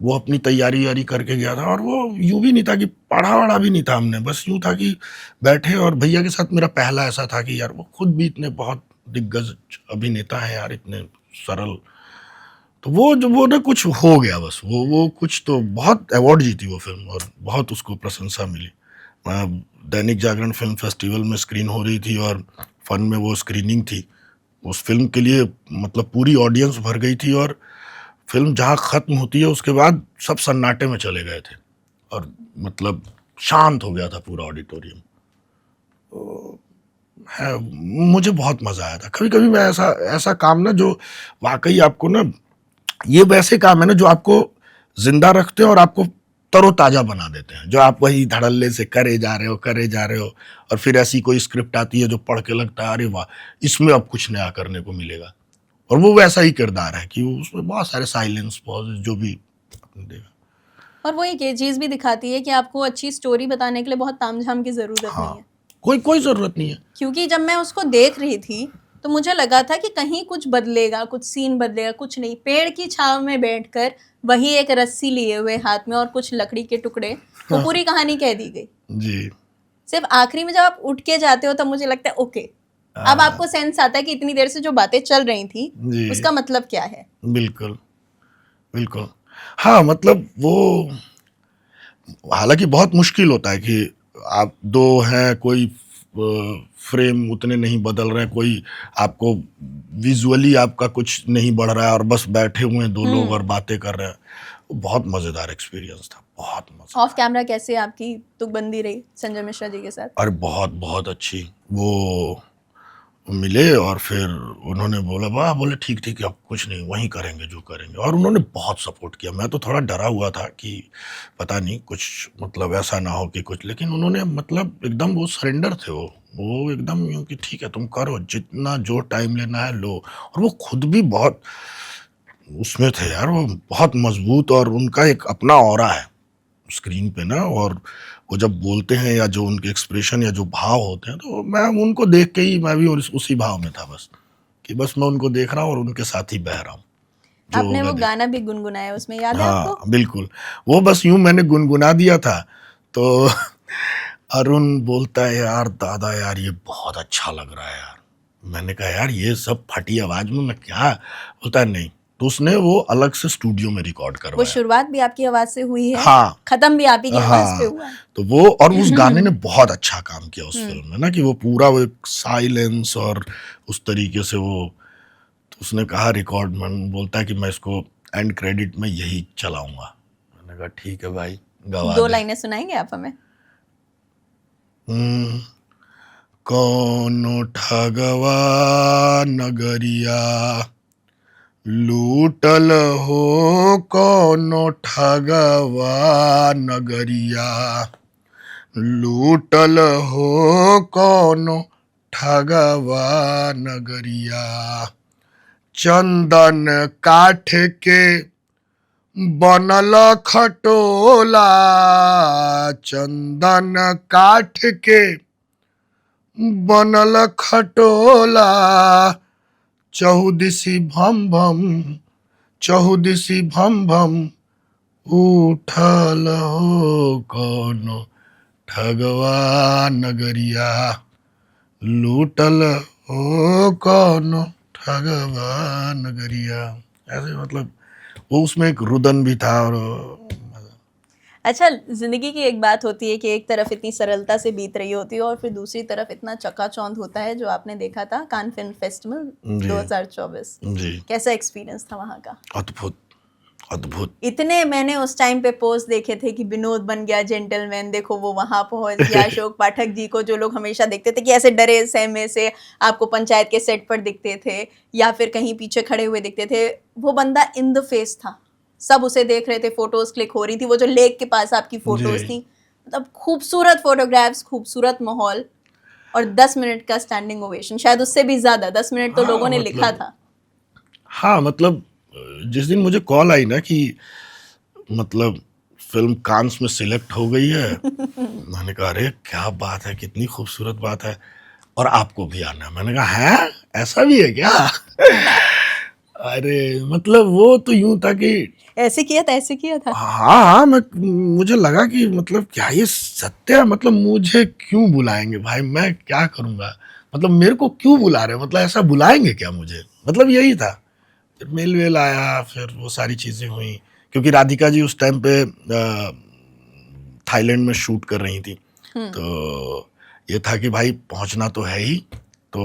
वो अपनी तैयारी वारी करके गया था, और वो यूं भी नहीं था कि पढ़ा वढ़ा भी नहीं था हमने, बस यूं था कि बैठे, और भैया के साथ मेरा पहला ऐसा था कि यार वो खुद भी इतने बहुत दिग्गज अभिनेता हैं यार, इतने सरल। तो वो ना कुछ हो गया बस, वो कुछ, तो बहुत अवार्ड जीती वो फिल्म और बहुत उसको प्रशंसा मिली। दैनिक जागरण फिल्म फेस्टिवल में स्क्रीन हो रही थी, और फन में वो स्क्रीनिंग थी उस फिल्म के लिए, मतलब पूरी ऑडियंस भर गई थी, और फिल्म जहाँ ख़त्म होती है उसके बाद सब सन्नाटे में चले गए थे, और मतलब शांत हो गया था पूरा ऑडिटोरियम। तो है, मुझे बहुत मज़ा आया था। कभी कभी मैं ऐसा काम ना जो वाकई आपको ना, ये वैसे काम है ना जो आपको जिंदा रखते हैं और आपको तरोताजा बना देते हैं, जो आप वही धड़ल्ले से करे जा रहे हो, और फिर ऐसी कोई स्क्रिप्ट आती है जो पढ़ के लगता है अरे वाह, इसमें अब कुछ नया करने को मिलेगा। और वो वैसा ही किरदार है कि उसमें बहुत सारे साइलेंस पॉज जो भी आपने देखा। और वो एक ये चीज भी दिखाती है कि आपको अच्छी स्टोरी बताने के लिए बहुत तामझाम की जरूरत नहीं है। कोई जरूरत नहीं है। क्योंकि जब मैं उसको देख रही थी तो मुझे लगा था कि कहीं कुछ बदलेगा, कुछ सीन बदलेगा, कुछ नहीं। पेड़ की छांव में बैठकर वही एक रस्सी लिए हुए हाथ में और कुछ लकड़ी के टुकड़े, वो पूरी कहानी कह दी गई। जी। सिर्फ आखिरी में जब आप उठ के जाते हो तब मुझे लगता है ओके, अब आपको सेंस आता है कि इतनी देर से जो बातें चल रही थी उसका मतलब क्या है। बिल्कुल बिल्कुल। हाँ, मतलब वो हालांकि बहुत मुश्किल होता है कि आप दो हैं, कोई फ्रेम उतने नहीं बदल रहे हैं, कोई आपको विजुअली आपका कुछ नहीं बढ़ रहा है, और बस बैठे हुए हैं दो लोग और बातें कर रहे हैं। बहुत मज़ेदार एक्सपीरियंस था, बहुत मज़ा। ऑफ कैमरा कैसे आपकी तुकबंदी रही संजय मिश्रा जी के साथ? अरे बहुत बहुत अच्छी। वो मिले और फिर उन्होंने बोला, वाह, बोले ठीक ठीक, अब कुछ नहीं, वहीं करेंगे जो करेंगे, और उन्होंने बहुत सपोर्ट किया। मैं तो थोड़ा डरा हुआ था कि पता नहीं कुछ मतलब ऐसा ना हो कि कुछ, लेकिन उन्होंने मतलब एकदम वो सरेंडर थे, वो एकदम यूँ कि ठीक है तुम करो, जितना जो टाइम लेना है लो। और वो खुद भी बहुत उसमें थे यार, वो बहुत मजबूत, और उनका एक अपना ऑरा है स्क्रीन पे ना, और वो जब बोलते हैं या जो उनके एक्सप्रेशन या जो भाव होते हैं, तो मैं उनको देख के ही मैं भी उसी भाव में था, बस कि बस मैं उनको देख रहा हूँ और उनके साथ ही बह रहा हूँ जो आपने वो मैं देख। गाना भी गुनगुनाया उसमें, याद है हाँ आपको? बिल्कुल, वो बस यूं मैंने गुनगुना दिया था, तो अरुण बोलता है यार दादा यार ये बहुत अच्छा लग रहा है यार। मैंने कहा यार ये सब फटी आवाज में मैं क्या, बोलता है नहीं, तो उसने वो अलग से स्टूडियो में रिकॉर्ड वो करवाया। शुरुआत भी आपकी आवाज से हुई है, हाँ खत्म भी आप ही की आवाज पे हाँ, हुआ है। तो वो और उस गाने ने बहुत अच्छा काम किया उस हम्म। फिल्म में ना, कि वो पूरा वो साइलेंस और उस तरीके से वो, तो उसने कहा रिकॉर्ड मैन बोलता है कि मैं इसको एंड क्रेडिट में यही चलाऊंगा। मैंने कहा ठीक है भाई गवा 2 दे। लाइनें सुनाएंगे आप हमें? हम्म, कौनो ठगवा नगरिया लूटल हो, कौनो ठगवा नगरिया लूटल हो, कौनो ठगवा नगरिया चंदन काठ के बनल खटोला, चंदन काठ के बनल खटोला चहुदिशी भम भम, चहुदिशी भम भम उठल हो, कौनो ठगवा नगरिया लूटल हो, कौनो ठगवा नगरिया। ऐसे मतलब वो उसमें एक रुदन भी था, और अच्छा, जिंदगी की एक बात होती है कि एक तरफ इतनी सरलता से बीत रही होती है और फिर दूसरी तरफ इतना चकाचौंध होता है, जो आपने देखा था कान फिल्म फेस्टिवल जी 2024। जी, कैसा एक्सपीरियंस था वहाँ का? अद्भुत अद्भुत। इतने मैंने उस टाइम पे पोस्ट देखे थे कि विनोद बन गया जेंटलमैन, देखो वो वहां पहुंच गया। अशोक पाठक जी को जो लोग हमेशा देखते थे कि ऐसे डरे सहमे से आपको पंचायत के सेट पर दिखते थे या फिर कहीं पीछे खड़े हुए दिखते थे, वो बंदा इन द फेस था। सब उसे देख रहे थे, फोटोज क्लिक हो रही थी, वो जो लेक के पास आपकी फोटोज जी थी, मतलब खूबसूरत फोटोग्राफ्स, खूबसूरत माहौल, और 10 मिनट का स्टैंडिंग ओवेशन, शायद उससे भी ज्यादा। 10 मिनट तो हाँ लोगों ने लिखा मतलब, था। हाँ मतलब जिस दिन मुझे कॉल आई ना कि मतलब फिल्म कांस में सिलेक्ट हो गई है, मैंने कहा अरे क्या बात है, कितनी खूबसूरत बात है, और आपको भी आना है। मैंने कहा है ऐसा भी है क्या? अरे मतलब वो तो यूं था कि ऐसे किया था, ऐसे किया था। हाँ हाँ, मैं मुझे लगा कि मतलब क्या ये सत्य है, मतलब मुझे क्यों बुलाएंगे भाई, मैं क्या करूंगा, मतलब मेरे को क्यों बुला रहे हैं, मतलब ऐसा बुलाएंगे क्या मुझे, मतलब यही था। फिर मेल वेल आया, फिर वो सारी चीजें हुई, क्योंकि राधिका जी उस टाइम पे थाईलैंड में शूट कर रही थी, तो ये था कि भाई पहुंचना तो है ही, तो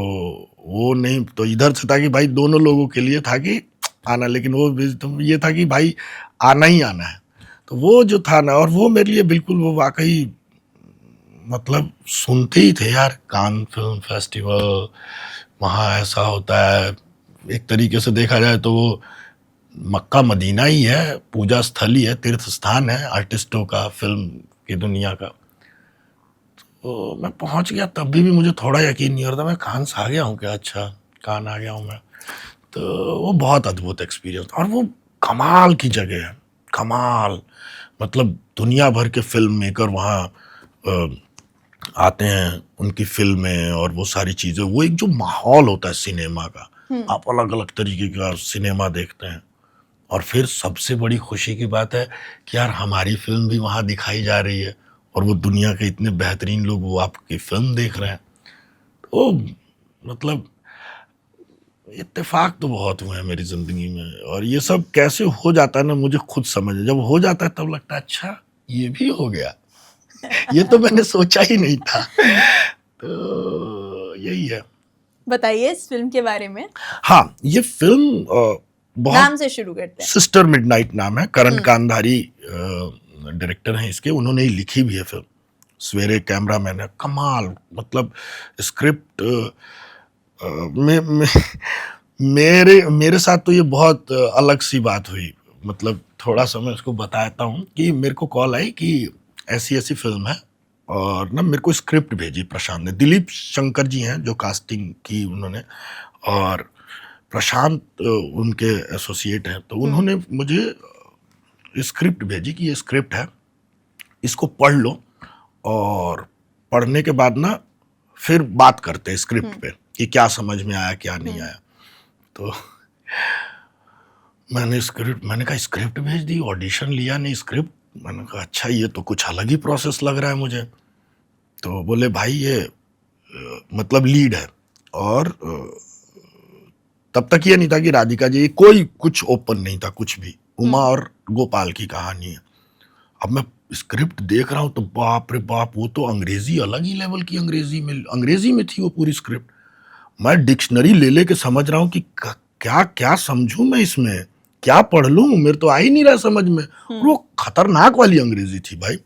वो नहीं तो इधर से था कि भाई दोनों लोगों के लिए था कि आना, लेकिन वो तो ये था कि भाई आना ही आना है। तो वो जो था ना, और वो मेरे लिए बिल्कुल वो वाकई मतलब सुनते ही थे यार, कान फिल्म फेस्टिवल वहाँ ऐसा होता है, एक तरीके से देखा जाए तो वो मक्का मदीना ही है, पूजा स्थल ही है, तीर्थ स्थान है आर्टिस्टों का, फिल्म की दुनिया का। तो मैं पहुंच गया, तब भी मुझे थोड़ा यकीन नहीं हो रहा था मैं कान से आ गया हूँ क्या, अच्छा कान आ गया हूँ मैं। तो वो बहुत अद्भुत एक्सपीरियंस, और वो कमाल की जगह है, कमाल, मतलब दुनिया भर के फिल्म मेकर वहाँ आते हैं, उनकी फिल्में और वो सारी चीज़ें, वो एक जो माहौल होता है सिनेमा का, आप अलग अलग तरीके का सिनेमा देखते हैं। और फिर सबसे बड़ी खुशी की बात है कि यार हमारी फिल्म भी वहाँ दिखाई जा रही है, और वो दुनिया के इतने बेहतरीन लोग वो आपकी फिल्म देख रहे हैं। तो मतलब इत्तेफाक तो बहुत हुए हैं मेरी ज़िंदगी में, और ये सब कैसे हो जाता है ना, मुझे खुद समझ, जब हो जाता है तब लगता है अच्छा ये भी हो गया, ये तो मैंने सोचा ही नहीं था। तो यही है। बताइए इस फिल्म के बारे में। हाँ, ये फिल्म बहुत, नाम से शुरू करते हैं। सिस्टर मिडनाइट नाम है, करण कांधारी डायरेक्टर हैं इसके, उन्होंने ही लिखी भी है फिल्म, सवेरे कैमरामैन है, कमाल, मतलब स्क्रिप्ट में मेरे साथ तो ये बहुत अलग सी बात हुई, मतलब थोड़ा सा मैं उसको बताता हूँ कि मेरे को कॉल आई कि ऐसी ऐसी फिल्म है, और ना मेरे को स्क्रिप्ट भेजी प्रशांत ने, दिलीप शंकर जी हैं जो कास्टिंग की उन्होंने, और प्रशांत उनके एसोसिएट हैं, तो उन्होंने मुझे स्क्रिप्ट भेजी कि ये स्क्रिप्ट है, इसको पढ़ लो और पढ़ने के बाद ना फिर बात करते हैं स्क्रिप्ट पे कि क्या समझ में आया क्या नहीं आया। तो मैंने कहा स्क्रिप्ट भेज दी, ऑडिशन लिया नहीं, स्क्रिप्ट। मैंने कहा अच्छा ये तो कुछ अलग ही प्रोसेस लग रहा है मुझे। तो बोले भाई ये मतलब लीड है, और तब तक ये नहीं था कि राधिका जी, कोई कुछ ओपन नहीं था कुछ भी, उमा और गोपाल की कहानी है। अब मैं स्क्रिप्ट देख रहा हूँ तो बाप रे बाप, वो तो अंग्रेजी अलग ही लेवल की अंग्रेजी में थी वो पूरी स्क्रिप्ट। मैं डिक्शनरी ले लेके समझ रहा हूँ कि क्या क्या समझूं मैं इसमें, क्या पढ़ लूं, मेरे तो आ ही नहीं रहा समझ में। वो खतरनाक वाली अंग्रेजी थी भाई।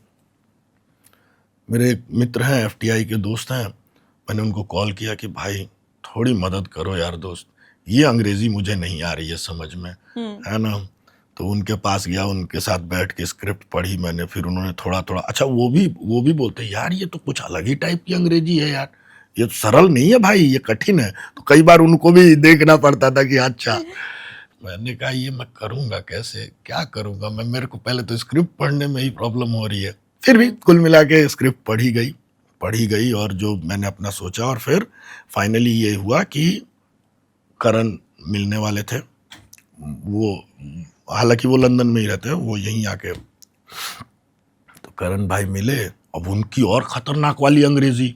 मेरे एक मित्र हैं, एफटीआई के दोस्त हैं, मैंने उनको कॉल किया कि भाई थोड़ी मदद करो यार दोस्त, ये अंग्रेजी मुझे नहीं आ रही है समझ में, है ना। तो उनके पास गया, उनके साथ बैठ के स्क्रिप्ट पढ़ी मैंने, फिर उन्होंने थोड़ा थोड़ा, अच्छा वो भी बोलते यार ये तो कुछ अलग ही टाइप की अंग्रेजी है यार, ये तो सरल नहीं है भाई, ये कठिन है। तो कई बार उनको भी देखना पड़ता था कि अच्छा। मैंने कहा ये मैं करूँगा कैसे, क्या करूँगा मैं, मेरे को पहले तो स्क्रिप्ट पढ़ने में ही प्रॉब्लम हो रही है। फिर भी कुल मिला के स्क्रिप्ट पढ़ी गई और जो मैंने अपना सोचा, और फिर फाइनली ये हुआ कि करण मिलने वाले थे। वो हालांकि वो लंदन में ही रहते हैं, वो यहीं आके, तो करण भाई मिले। अब उनकी और खतरनाक वाली अंग्रेजी,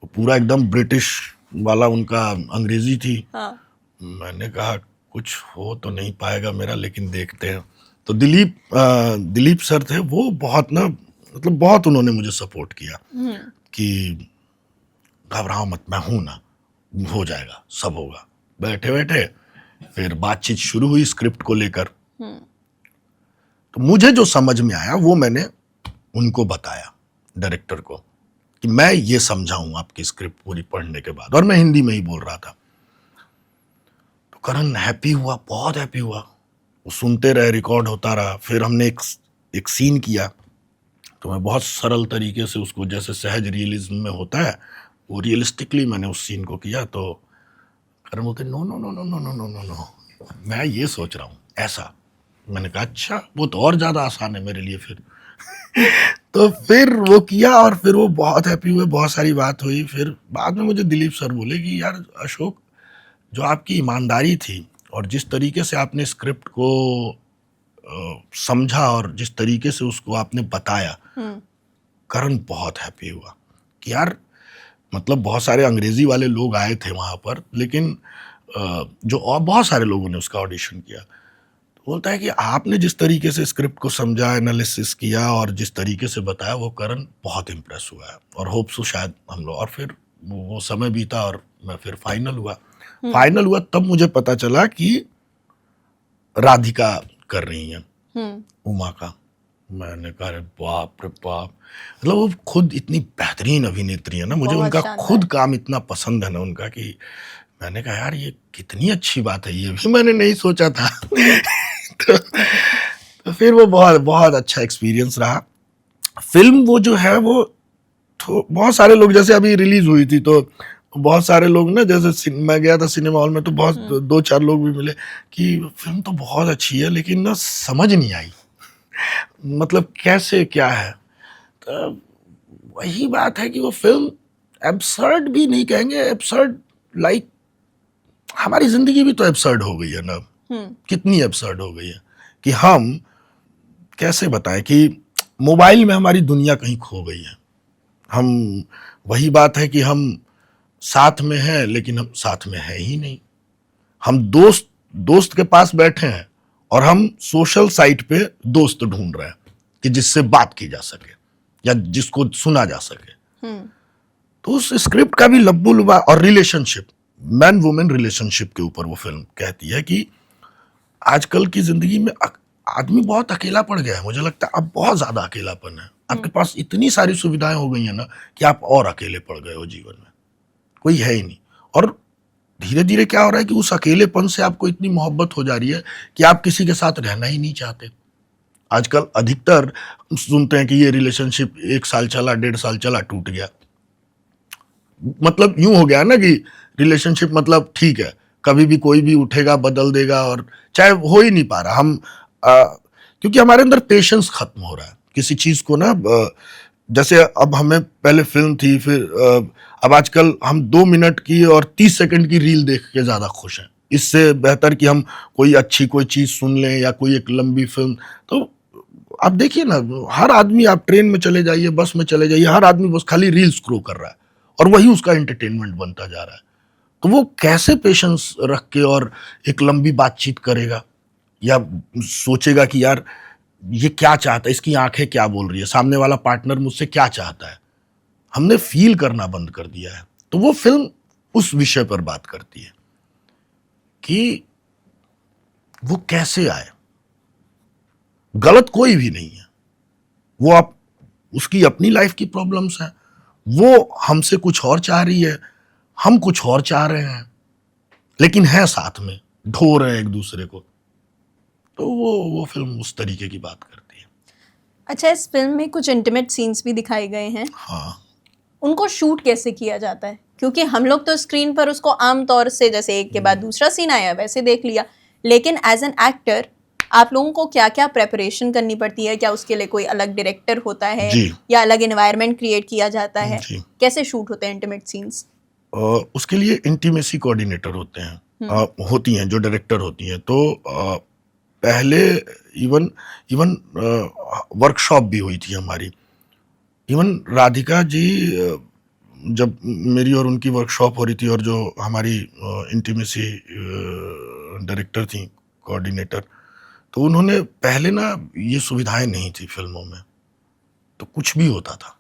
पूरा एकदम ब्रिटिश वाला उनका अंग्रेजी थी। हाँ। मैंने कहा कुछ हो तो नहीं पाएगा मेरा, लेकिन देखते हैं। तो दिलीप सर थे, वो बहुत ना, मतलब बहुत उन्होंने मुझे सपोर्ट किया कि घबराओ मत, मैं हूं ना, हो जाएगा, सब होगा। बैठे फिर बातचीत शुरू हुई स्क्रिप्ट को लेकर। तो मुझे जो समझ में आया वो मैंने उनको बताया, डायरेक्टर को, कि मैं ये समझाऊं आपकी स्क्रिप्ट पूरी पढ़ने के बाद, और मैं हिंदी में ही बोल रहा था। तो करण हैप्पी हुआ, बहुत हैप्पी हुआ, वो सुनते रहे, रिकॉर्ड होता रहा। फिर हमने एक सीन किया, तो मैं बहुत सरल तरीके से उसको, जैसे सहज रियलिज्म में होता है, वो रियलिस्टिकली मैंने उस सीन को किया। तो करण बोलते no no no no no no no no no, मैं ये सोच रहा हूँ ऐसा। मैंने कहा अच्छा, वो तो और ज़्यादा आसान है मेरे लिए फिर। तो फिर वो किया, और फिर वो बहुत हैप्पी हुए, बहुत सारी बात हुई। फिर बाद में मुझे दिलीप सर बोले कि यार अशोक, जो आपकी ईमानदारी थी और जिस तरीके से आपने स्क्रिप्ट को समझा और जिस तरीके से उसको आपने बताया, करण बहुत हैप्पी हुआ कि यार, मतलब बहुत सारे अंग्रेजी वाले लोग आए थे वहाँ पर, लेकिन जो और बहुत सारे लोगों ने उसका ऑडिशन किया। तो बोलता है कि आपने जिस तरीके से स्क्रिप्ट को समझा, एनालिसिस किया और जिस तरीके से बताया, वो करण बहुत इम्प्रेस हुआ है, और होप सो शायद हम लोग। और फिर वो समय बीता और मैं फिर फाइनल हुआ तब मुझे पता चला कि राधिका कर रही हैं उमा का। मैंने कहा बाप रे बाप, मतलब वो खुद इतनी बेहतरीन अभिनेत्री है ना, मुझे उनका खुद काम इतना पसंद है ना उनका, कि मैंने कहा यार ये कितनी अच्छी बात है, ये भी मैंने नहीं सोचा था। तो फिर वो बहुत बहुत अच्छा एक्सपीरियंस रहा। फिल्म वो जो है वो, तो बहुत सारे लोग, जैसे अभी रिलीज हुई थी तो बहुत सारे लोग ना, जैसे मैं गया था सिनेमा हॉल में, तो बहुत 2-4 लोग भी मिले कि फिल्म तो बहुत अच्छी है, लेकिन ना समझ नहीं आई, मतलब कैसे क्या है। तो वही बात है कि वो फिल्म एब्सर्ड भी नहीं कहेंगे, एब्सर्ड लाइक हमारी जिंदगी भी तो एब्सर्ड हो गई है ना। कितनी एब्सर्ड हो गई है कि हम कैसे बताएं कि मोबाइल में हमारी दुनिया कहीं खो गई है। हम, वही बात है कि हम साथ में हैं लेकिन हम साथ में हैं ही नहीं। हम दोस्त के पास बैठे हैं और हम सोशल साइट पे दोस्त ढूंढ रहे हैं कि जिससे बात की जा सके या जिसको सुना जा सके। तो उस स्क्रिप्ट का भी लब्बू लुबा, और रिलेशनशिप, मैन वुमेन रिलेशनशिप के ऊपर वो फिल्म कहती है कि आजकल की जिंदगी में आदमी बहुत अकेला पड़ गया है। मुझे लगता है अब बहुत ज्यादा अकेलापन है। आपके पास इतनी सारी सुविधाएं हो गई है ना कि आप और अकेले पड़ गए हो, जीवन में कोई है ही नहीं। और धीरे धीरे क्या हो रहा है कि उस अकेलेपन से आपको इतनी मोहब्बत हो जा रही है कि आप किसी के साथ रहना ही नहीं चाहते। आजकल अधिकतर सुनते हैं कि ये रिलेशनशिप 1 साल चला, 1.5 साल चला, टूट गया। मतलब यूं हो गया ना कि रिलेशनशिप मतलब ठीक है, कभी भी कोई भी उठेगा बदल देगा, और चाहे हो ही नहीं पा रहा हम क्योंकि हमारे अंदर पेशेंस खत्म हो रहा है किसी चीज को ना। जैसे अब हमें पहले फिल्म थी, फिर अब आजकल हम 2 मिनट की और 30 सेकंड की रील देख के ज्यादा खुश हैं। इससे बेहतर कि हम कोई चीज सुन लें या कोई एक लंबी फिल्म। तो आप देखिए ना, हर आदमी, आप ट्रेन में चले जाइए, बस में चले जाइए, हर आदमी बस खाली रील स्क्रॉल कर रहा है और वही उसका एंटरटेनमेंट बनता जा रहा है। तो वो कैसे पेशेंस रख के और एक लंबी बातचीत करेगा, या सोचेगा कि यार ये क्या चाहता है, इसकी आंखें क्या बोल रही है, सामने वाला पार्टनर मुझसे क्या चाहता है। हमने फील करना बंद कर दिया है। तो वो फिल्म उस विषय पर बात करती है कि वो कैसे आए। गलत कोई भी नहीं है, वो आप उसकी अपनी लाइफ की प्रॉब्लम्स हैं, वो हमसे कुछ और चाह रही है, हम कुछ और चाह रहे हैं, लेकिन है साथ में, ढो रहे हैं एक दूसरे को। तो वो फिल्म उस तरीके की बात करती है। अच्छा, इस फिल्म में कुछ इंटीमेट सीन्स भी दिखाए गए हैं। हाँ, उनको शूट कैसे किया जाता है? क्योंकि हम लोग तो स्क्रीन पर उसको आम तौर से जैसे एक के बाद दूसरा सीन आया वैसे देख लिया, लेकिन एज एन एक्टर आप लोगों को क्या क्या प्रेपरेशन करनी पड़ती है? क्या उसके लिए कोई अलग डायरेक्टर होता है जी। या अलग एनवायरनमेंट क्रिएट किया जाता है? जी। कैसे शूट होते हैं इंटीमेट सीन्स? उसके लिए इंटीमेसी कोऑर्डिनेटर होते हैं, होती हैं जो डायरेक्टर होती हैं। तो पहले इवन वर्कशॉप भी हुई थी हमारी। इवन राधिका जी, जब मेरी और उनकी वर्कशॉप हो रही थी, और जो हमारी इंटीमेसी डायरेक्टर थी, कोऑर्डिनेटर, तो उन्होंने पहले ना ये सुविधाएं नहीं थी फिल्मों में, तो कुछ भी होता था,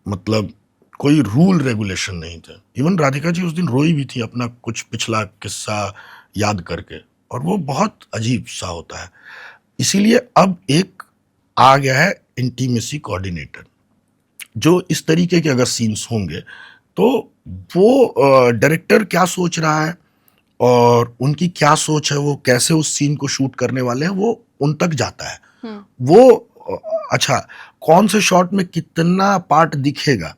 मतलब कोई रूल रेगुलेशन नहीं थे। इवन राधिका जी उस दिन रोई भी थी अपना कुछ पिछला किस्सा याद करके, और वो बहुत अजीब सा होता है। इसीलिए अब एक आ गया है इंटीमेसी कोऑर्डिनेटर, जो इस तरीके के अगर सीन्स होंगे तो वो डायरेक्टर क्या सोच रहा है और उनकी क्या सोच है, वो कैसे उस सीन को शूट करने वाले हैं, वो उन तक जाता है। वो अच्छा, कौन से शॉट में कितना पार्ट दिखेगा,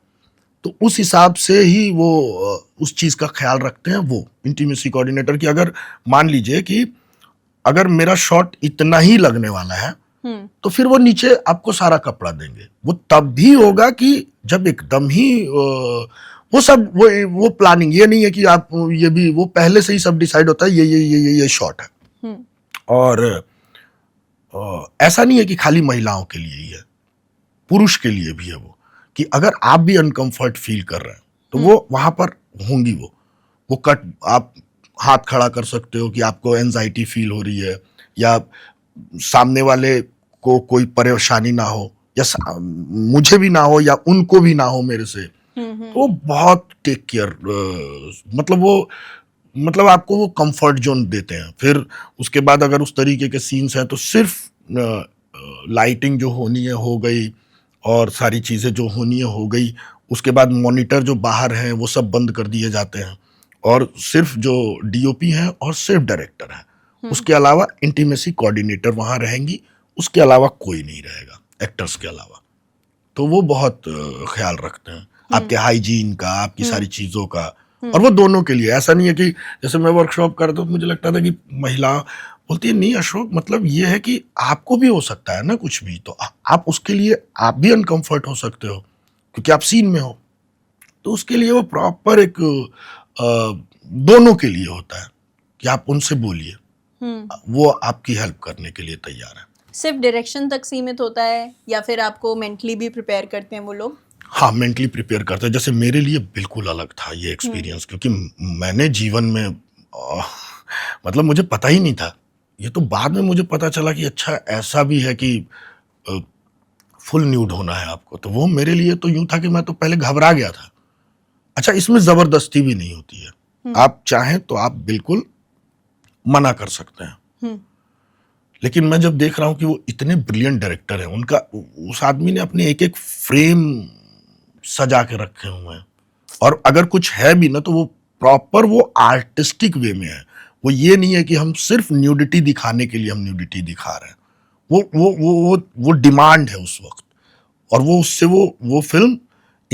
तो उस हिसाब से ही वो उस चीज का ख्याल रखते हैं वो इंटीमेसी कोऑर्डिनेटर की। अगर मान लीजिए कि अगर मेरा शॉट इतना ही लगने वाला है, तो फिर वो नीचे आपको सारा कपड़ा देंगे। वो तब भी होगा कि जब एकदम ही वो सब वो प्लानिंग, ये नहीं है कि आप ये भी, वो पहले से ही सब डिसाइड होता है ये शॉट है। और ऐसा नहीं है कि खाली महिलाओं के लिए ही है, पुरुष के लिए भी है वो, कि अगर आप भी अनकंफर्ट फील कर रहे हैं तो वो वहां पर होंगी। वो कट आप हाथ खड़ा कर सकते हो कि आपको एंजाइटी फील हो रही है, या सामने वाले को कोई परेशानी ना हो, या मुझे भी ना हो, या उनको भी ना हो मेरे से। वो बहुत टेक केयर, मतलब आपको वो कंफर्ट जोन देते हैं। फिर उसके बाद अगर उस तरीके के सीन्स हैं तो सिर्फ लाइटिंग जो होनी है हो गई, और सारी चीज़ें जो होनी है हो गई। उसके बाद मॉनिटर जो बाहर हैं वो सब बंद कर दिए जाते हैं, और सिर्फ जो डीओपी हैं और सिर्फ डायरेक्टर हैं, उसके अलावा इंटीमेसी कोऑर्डिनेटर वहाँ रहेंगी, उसके अलावा कोई नहीं रहेगा एक्टर्स के अलावा। तो वो बहुत ख्याल रखते हैं आपके हाइजीन का, आपकी सारी चीज़ों का। और वो दोनों के लिए, ऐसा नहीं है कि जैसे मैं वर्कशॉप करता हूँ, मुझे लगता था कि महिला बोलती है, नहीं अशोक, मतलब ये है कि आपको भी हो सकता है ना कुछ भी, तो आप उसके लिए आप भी अनकंफर्ट हो सकते हो क्योंकि आप सीन में हो। तो उसके लिए वो प्रॉपर एक दोनों के लिए होता है कि आप उनसे बोलिए, वो आपकी हेल्प करने के लिए तैयार है। सिर्फ डायरेक्शन तक सीमित होता है या फिर आपको मेंटली भी प्रिपेयर करते हैं वो लोग? हाँ, मेंटली प्रिपेयर करते हैं। जैसे मेरे लिए बिल्कुल अलग था ये एक्सपीरियंस, क्योंकि मैंने जीवन में मतलब मुझे पता ही नहीं था। ये तो बाद में मुझे पता चला कि अच्छा ऐसा भी है कि फुल न्यूड होना है आपको। तो वो मेरे लिए तो यूं था कि मैं तो पहले घबरा गया था। अच्छा, इसमें जबरदस्ती भी नहीं होती है, आप चाहें तो आप बिल्कुल मना कर सकते हैं। लेकिन मैं जब देख रहा हूं कि वो इतने ब्रिलियंट डायरेक्टर हैं, उनका उस आदमी ने अपने एक एक फ्रेम सजा के रखे हुए हैं, और अगर कुछ है भी ना तो वो प्रॉपर वो आर्टिस्टिक वे में है। वो ये नहीं है कि हम सिर्फ न्यूडिटी दिखाने के लिए हम न्यूडिटी दिखा रहे हैं। वो डिमांड है उस वक्त, और वो उससे वो फिल्म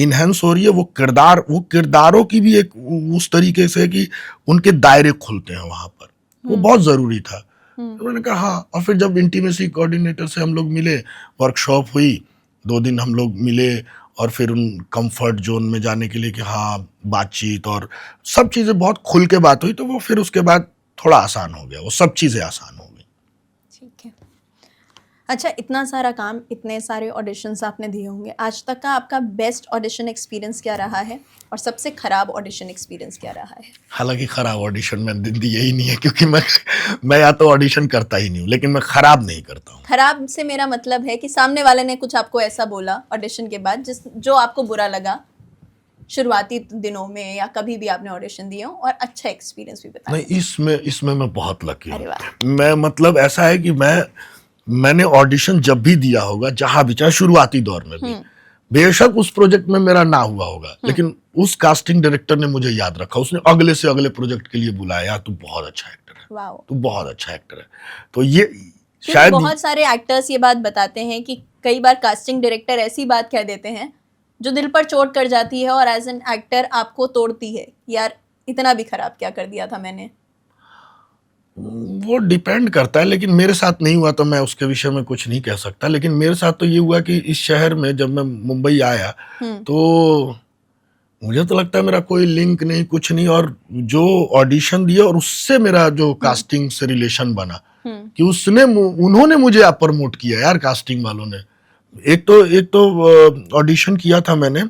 इनहेंस हो रही है, वो किरदारों की भी एक उस तरीके से कि उनके दायरे खुलते हैं वहां पर, वो बहुत जरूरी था। तो मैंने कहा हाँ। और फिर जब इंटीमेसी कोऑर्डिनेटर से हम लोग मिले, वर्कशॉप हुई, 2 दिन हम लोग मिले, और फिर उन कंफर्ट जोन में जाने के लिए कि हाँ बातचीत और सब चीज़ें बहुत खुल के बात हुई, तो वो फिर उसके बाद थोड़ा आसान हो गया, वो सब चीज़ें आसान हो गई। ठीक है। अच्छा, इतना सारा काम, इतने सारे ऑडिशंस आपने दिए होंगे, आज तक का आपका बेस्ट ऑडिशन एक्सपीरियंस क्या रहा है और सबसे खराब ऑडिशन एक्सपीरियंस क्या रहा है? हालांकि खराब ऑडिशन मैंने दिए ही नहीं है, क्योंकि मैं या तो ऑडिशन करता ही नहीं हूँ, लेकिन मैं खराब नहीं करता हूँ। खराब से मेरा मतलब है कि सामने वाले ने कुछ आपको ऐसा बोला ऑडिशन के बाद जो आपको बुरा लगा, शुरुआती दिनों में या कभी भी आपने ऑडिशन दिए हो, और अच्छा एक्सपीरियंस भी बताया। नहीं, इसमें मैं बहुत लकी अरे हूँ। वाह। मैं मतलब ऐसा है कि मैंने ऑडिशन जब भी दिया होगा, जहां भी, चाहे शुरुआती दौर में भी, बेशक उस प्रोजेक्ट में मेरा ना हुआ होगा, लेकिन उस कास्टिंग डायरेक्टर ने मुझे याद रखा, उसने अगले से अगले प्रोजेक्ट के लिए बुलाया, यार तू बहुत अच्छा एक्टर है, वाह। तू बहुत अच्छा एक्टर है। तो ये क्योंकि शायद बहुत सारे एक्टर्स ये बात बताते हैं कि कई बार कास्टिंग डायरेक्टर ऐसी बात कह देते हैं जो दिल पर चोट कर जाती है और एज एन एक्टर आपको तोड़ती है, यार इतना भी खराब क्या कर दिया था मैंने। वो डिपेंड करता है, लेकिन मेरे साथ नहीं हुआ तो मैं उसके विषय में कुछ नहीं कह सकता। लेकिन मेरे साथ तो ये हुआ कि इस शहर में जब मैं मुंबई आया, तो मुझे तो लगता है मेरा कोई लिंक नहीं, कुछ नहीं, और जो ऑडिशन दिया और उससे मेरा जो कास्टिंग से रिलेशन बना, कि उन्होंने मुझे आप प्रमोट किया यार, कास्टिंग वालों ने। एक तो ऑडिशन किया था मैंने,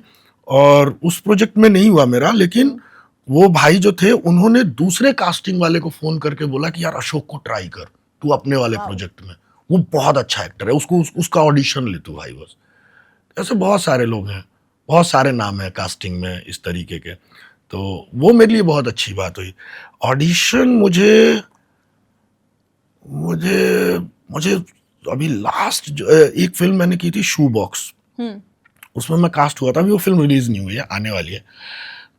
और उस प्रोजेक्ट में नहीं हुआ मेरा, लेकिन वो भाई जो थे उन्होंने दूसरे कास्टिंग वाले को फोन करके बोला कि यार अशोक को ट्राई कर, तू अपने वाले प्रोजेक्ट में, वो बहुत अच्छा एक्टर है, उसका ऑडिशन ले तू भाई। बस ऐसे बहुत सारे लोग हैं, बहुत सारे नाम है कास्टिंग में इस तरीके के। तो वो मेरे लिए बहुत अच्छी बात हुई। ऑडिशन मुझे मुझे मुझे अभी लास्ट एक फिल्म मैंने की थी, शू बॉक्स, उसमें मैं कास्ट हुआ था, अभी वो फिल्म रिलीज नहीं हुई है, आने वाली है।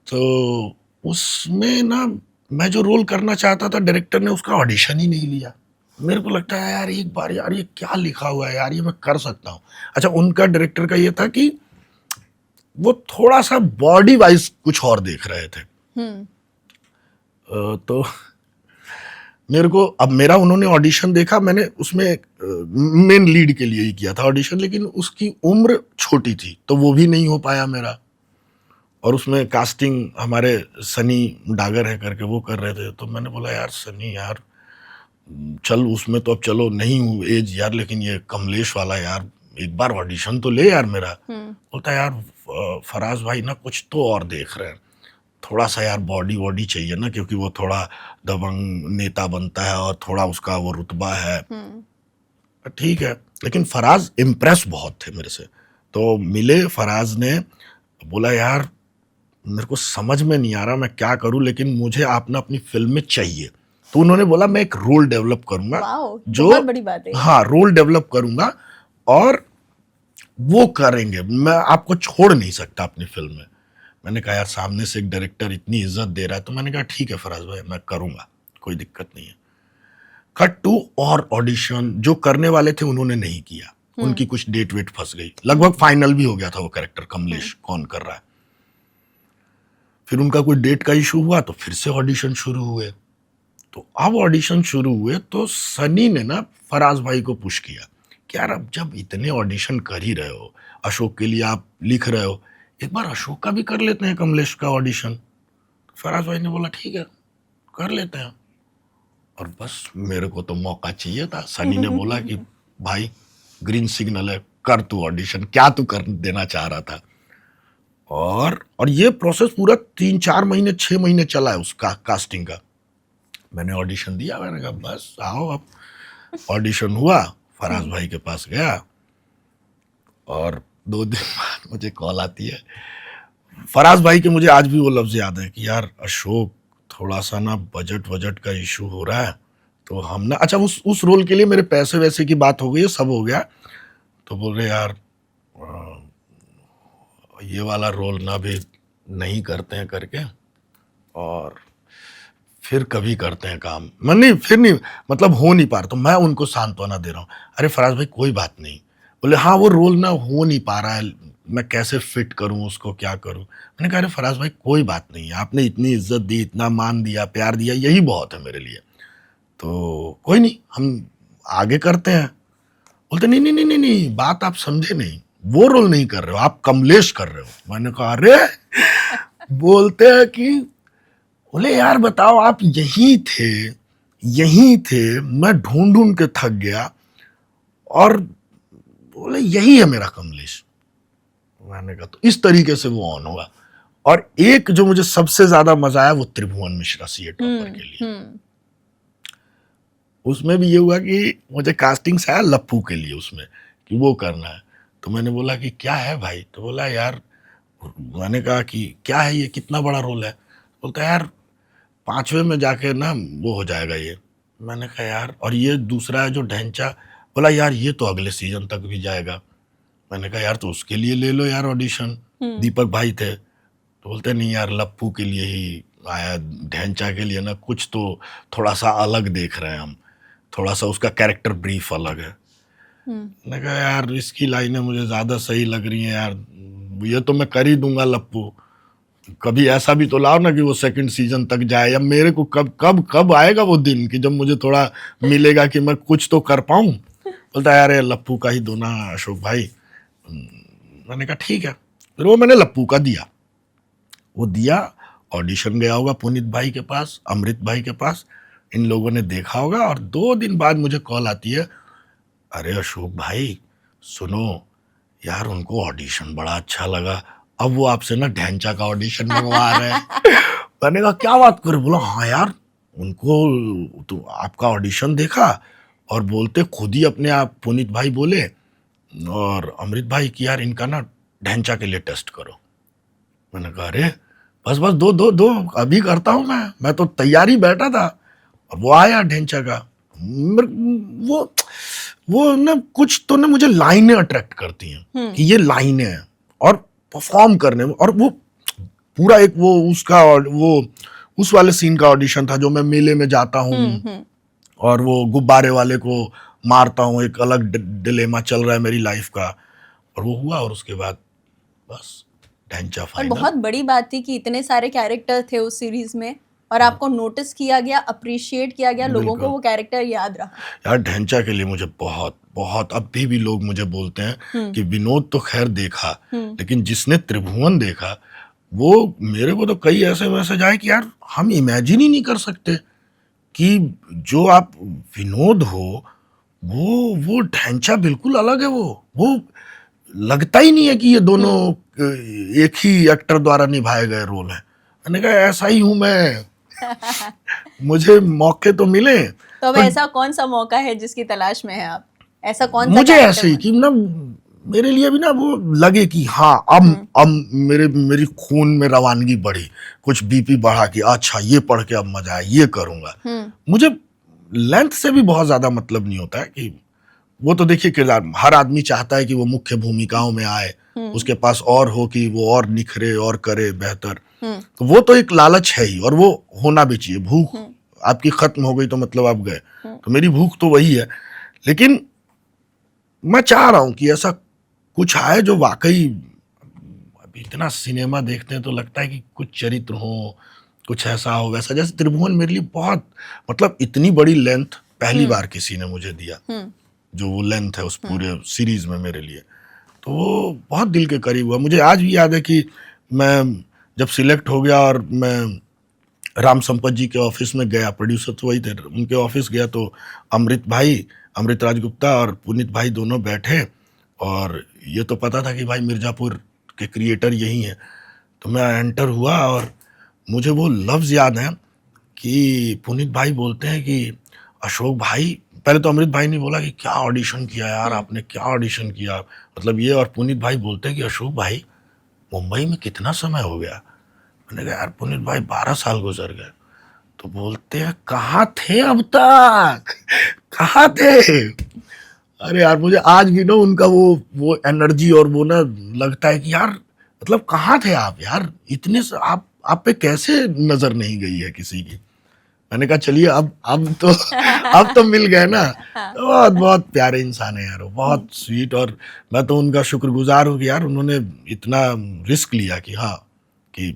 तो उसमें ना मैं जो रोल करना चाहता था, डायरेक्टर ने उसका ऑडिशन ही नहीं लिया। मेरे को लगता है यार एक बार, यार ये क्या लिखा हुआ है यार, ये मैं कर सकता हूँ। अच्छा, उनका डायरेक्टर का ये था कि वो थोड़ा सा बॉडी वाइज कुछ और देख रहे थे। तो मेरे को, अब मेरा उन्होंने ऑडिशन देखा, मैंने उसमें मेन लीड के लिए ही किया था ऑडिशन, लेकिन उसकी उम्र छोटी थी, तो वो भी नहीं हो पाया मेरा। और उसमें कास्टिंग हमारे सनी डागर है करके वो कर रहे थे। तो मैंने बोला यार सनी यार चल उसमें, तो अब चलो नहीं हूँ एज यार, लेकिन ये कमलेश वाला यार एक बार ऑडिशन तो ले यार मेरा। बोलता यार फराज भाई ना कुछ तो और देख रहे हैं, थोड़ा सा यार बॉडी वॉडी चाहिए ना, क्योंकि वो थोड़ा दबंग नेता बनता है और थोड़ा उसका वो रुतबा है। ठीक है, लेकिन फराज इम्प्रेस बहुत थे मेरे से। तो मिले, फराज ने बोला यार मेरे को समझ में नहीं आ रहा मैं क्या करूं, लेकिन मुझे आप ना अपनी फिल्म में चाहिए। तो उन्होंने बोला मैं एक रोल डेवलप करूंगा, जो बहुत बड़ी बात है। हाँ, रोल डेवलप करूंगा और वो करेंगे, मैं आपको छोड़ नहीं सकता अपनी फिल्म में। मैंने कहा यार सामने से एक डायरेक्टर इतनी इज्जत दे रहा है, तो मैंने कहा ठीक है फराज भाई मैं करूंगा, कोई दिक्कत नहीं है। कट टू, और ऑडिशन जो करने वाले थे उन्होंने नहीं किया, उनकी कुछ डेट वेट फंस गई, लगभग फाइनल भी हो गया था वो कैरेक्टर कमलेश कौन कर रहा है। फिर उनका कोई डेट का इशू हुआ, तो फिर से ऑडिशन शुरू हुए। तो अब ऑडिशन शुरू हुए तो सनी ने ना फराज भाई को पुश किया कि यार अब जब इतने ऑडिशन कर ही रहे हो, अशोक के लिए आप लिख रहे हो, एक बार अशोक का भी कर लेते हैं, कमलेश का ऑडिशन। तो फराज भाई ने बोला ठीक है कर लेते हैं। और बस मेरे को तो मौका चाहिए था। सनी ने बोला कि भाई ग्रीन सिग्नल है, कर तू ऑडिशन, क्या तू कर देना चाह रहा था। और ये प्रोसेस पूरा 3-4 महीने 6 महीने चला है उसका कास्टिंग का। मैंने ऑडिशन दिया, मैंने कहा बस आओ। अब ऑडिशन हुआ, फराज भाई के पास गया, और 2 दिन बाद मुझे कॉल आती है। फराज भाई के मुझे आज भी वो लफ्ज याद है कि यार अशोक थोड़ा सा ना बजट का इशू हो रहा है, तो हम ना, अच्छा उस रोल के लिए मेरे पैसे वैसे की बात हो गई, सब हो गया। तो बोल रहे यार ये वाला रोल ना भी नहीं करते हैं करके, और फिर कभी करते हैं काम। मैं नहीं, फिर नहीं, मतलब हो नहीं पा रहा। तो मैं उनको सांत्वना दे रहा हूँ, अरे फराज भाई कोई बात नहीं, बोले हाँ वो रोल ना हो नहीं पा रहा है, मैं कैसे फिट करूं उसको, क्या करूं। मैंने कहा अरे फराज भाई कोई बात नहीं है, आपने इतनी इज्जत दी, इतना मान दिया, प्यार दिया, यही बहुत है मेरे लिए, तो कोई नहीं हम आगे करते हैं। बोलते नहीं नहीं नहीं नहीं नहीं, बात आप समझे नहीं, वो रोल नहीं कर रहे हो, आप कमलेश कर रहे हो। मैंने कहा अरे, बोलते हैं कि बोले यार बताओ आप यही थे, मैं ढूंढ ढूंढ के थक गया, और बोले यही है मेरा कमलेश। मैंने कहा तो इस तरीके से वो ऑन हुआ। और एक जो मुझे सबसे ज्यादा मजा आया वो त्रिभुवन मिश्रा सी टॉपर के लिए। उसमें भी ये हुआ कि मुझे कास्टिंग से आया लप्पू के लिए उसमें, कि वो करना है। तो मैंने बोला कि क्या है भाई, तो बोला यार, मैंने कहा कि क्या है ये, कितना बड़ा रोल है। बोलता यार 5वें में जाके ना वो हो जाएगा ये। मैंने कहा यार, और ये दूसरा है जो ढैंचा, बोला यार ये तो अगले सीजन तक भी जाएगा। मैंने कहा यार तो उसके लिए ले लो यार ऑडिशन, दीपक भाई थे। तो बोलते नहीं यार लप्पू के लिए ही आया, ढैंचा के लिए ना कुछ तो थोड़ा सा अलग देख रहे हैं हम, थोड़ा सा उसका कैरेक्टर ब्रीफ अलग है। मैंने कहा यार इसकी लाइनें मुझे ज्यादा सही लग रही हैं यार, ये तो मैं कर ही दूंगा लप्पू, कभी ऐसा भी तो लाओ ना कि वो सेकंड सीजन तक जाए, या मेरे को कब कब कब आएगा वो दिन कि जब मुझे थोड़ा मिलेगा कि मैं कुछ तो कर पाऊं। बोलता यार लप्पू का ही दो ना अशोक भाई। मैंने कहा ठीक है। फिर वो मैंने लप्पू का दिया, वो दिया, ऑडिशन गया होगा पुनीत भाई के पास, अमृत भाई के पास, इन लोगों ने देखा होगा, और 2 दिन बाद मुझे कॉल आती है, अरे अशोक भाई सुनो यार उनको ऑडिशन बड़ा अच्छा लगा, अब वो आपसे ना ढैंचा का ऑडिशन मंगवा रहे हैं। मैंने कहा क्या बात कर, बोला हाँ यार उनको तो आपका ऑडिशन देखा, और बोलते खुद ही अपने आप पुनीत भाई बोले और अमृत भाई कि यार इनका ना ढैंचा के लिए टेस्ट करो। मैंने कहा अरे बस बस दो दो दो अभी करता हूँ मैं तो तैयारी बैठा था, और वो आया ढैंचा का। वो ना कुछ तो ना मुझे लाइनें अट्रैक्ट करती हैं कि ये लाइनें हैं, और परफॉर्म करने में, और वो पूरा एक वो उसका वो उस वाले सीन का ऑडिशन था जो मैं मेले में जाता हूँ और वो गुब्बारे वाले को मारता हूँ, एक अलग डिलेमा चल रहा है मेरी लाइफ का, और वो हुआ, और उसके बाद बस ढैंचा और फाइनल। बहुत बड़ी बात थी कि इतने सारे कैरेक्टर थे उस सीरीज में, और आपको नोटिस किया गया, अप्रिशिएट किया गया, लोगों को वो कैरेक्टर याद रहा। यार ढैंचा के लिए मुझे बहुत बहुत, अभी भी लोग मुझे बोलते हैं कि विनोद तो खैर देखा, लेकिन जिसने त्रिभुवन देखा, वो मेरे को तो कई ऐसे मैसेज आए कि यार हम इमेजिन ही नहीं कर सकते कि जो आप विनोद हो, वो ढैंचा बिल्कुल अलग है। वो लगता ही नहीं है कि ये दोनों एक ही एक्टर द्वारा निभाए गए रोल है। मैंने कहा ऐसा ही हूं मैं। मुझे मौके तो मिले। तो अब ऐसा कौन सा मौका है जिसकी तलाश में है आप? ऐसा कौन सा मुझे ऐसे ही कि ना मेरे लिए भी ना वो लगे कि हाँ अब मेरी खून में रवानगी बढ़ी, कुछ बीपी बढ़ा कि अच्छा ये पढ़ के अब मजा आया, ये करूंगा। मुझे लेंथ से भी बहुत ज्यादा मतलब नहीं होता है कि वो तो देखिए किरदार, हर आदमी चाहता है कि वो मुख्य भूमिकाओं में आए, उसके पास और हो कि वो और निखरे और करे बेहतर, तो वो तो एक लालच है ही, और वो होना भी चाहिए। भूख आपकी खत्म हो गई तो मतलब आप गए, तो मेरी भूख तो वही है। लेकिन मैं चाह रहा हूं कि ऐसा कुछ आए जो वाकई, अभी इतना सिनेमा देखते हैं तो लगता है कि कुछ चरित्र हो, कुछ ऐसा हो वैसा। जैसे त्रिभुवन मेरे लिए बहुत, मतलब इतनी बड़ी लेंथ पहली बार किसी ने मुझे दिया, जो वो लेंथ है उस पूरे सीरीज में मेरे लिए, तो वो बहुत दिल के करीब हुआ। मुझे आज भी याद है कि मैं जब सिलेक्ट हो गया और मैं राम संपत जी के ऑफिस में गया, प्रोड्यूसर तो वही थे, उनके ऑफिस गया तो अमृत राज गुप्ता और पुनीत भाई दोनों बैठे, और ये तो पता था कि भाई मिर्जापुर के क्रिएटर यही हैं। तो मैं एंटर हुआ और मुझे वो लफ्ज़ याद है कि पुनीत भाई बोलते हैं कि अशोक भाई, पहले तो अमृत भाई ने बोला कि क्या ऑडिशन किया यार आपने, क्या ऑडिशन किया, मतलब ये, और पुनीत भाई बोलते हैं कि अशोक भाई मुंबई में कितना समय हो गया। मैंने कहा यार पुनीत भाई 12 साल गुजर गए। तो बोलते हैं कहाँ थे अब तक, कहाँ थे। अरे यार मुझे आज भी ना उनका वो एनर्जी और वो ना लगता है कि यार मतलब कहाँ थे आप यार, इतने आप पे कैसे नजर नहीं गई है किसी की। मैंने कहा चलिए अब तो मिल गए ना। तो बहुत बहुत प्यारे इंसान है यार वो, बहुत स्वीट। और मैं तो उनका शुक्रगुजार हूँ कि यार उन्होंने इतना रिस्क लिया कि हाँ कि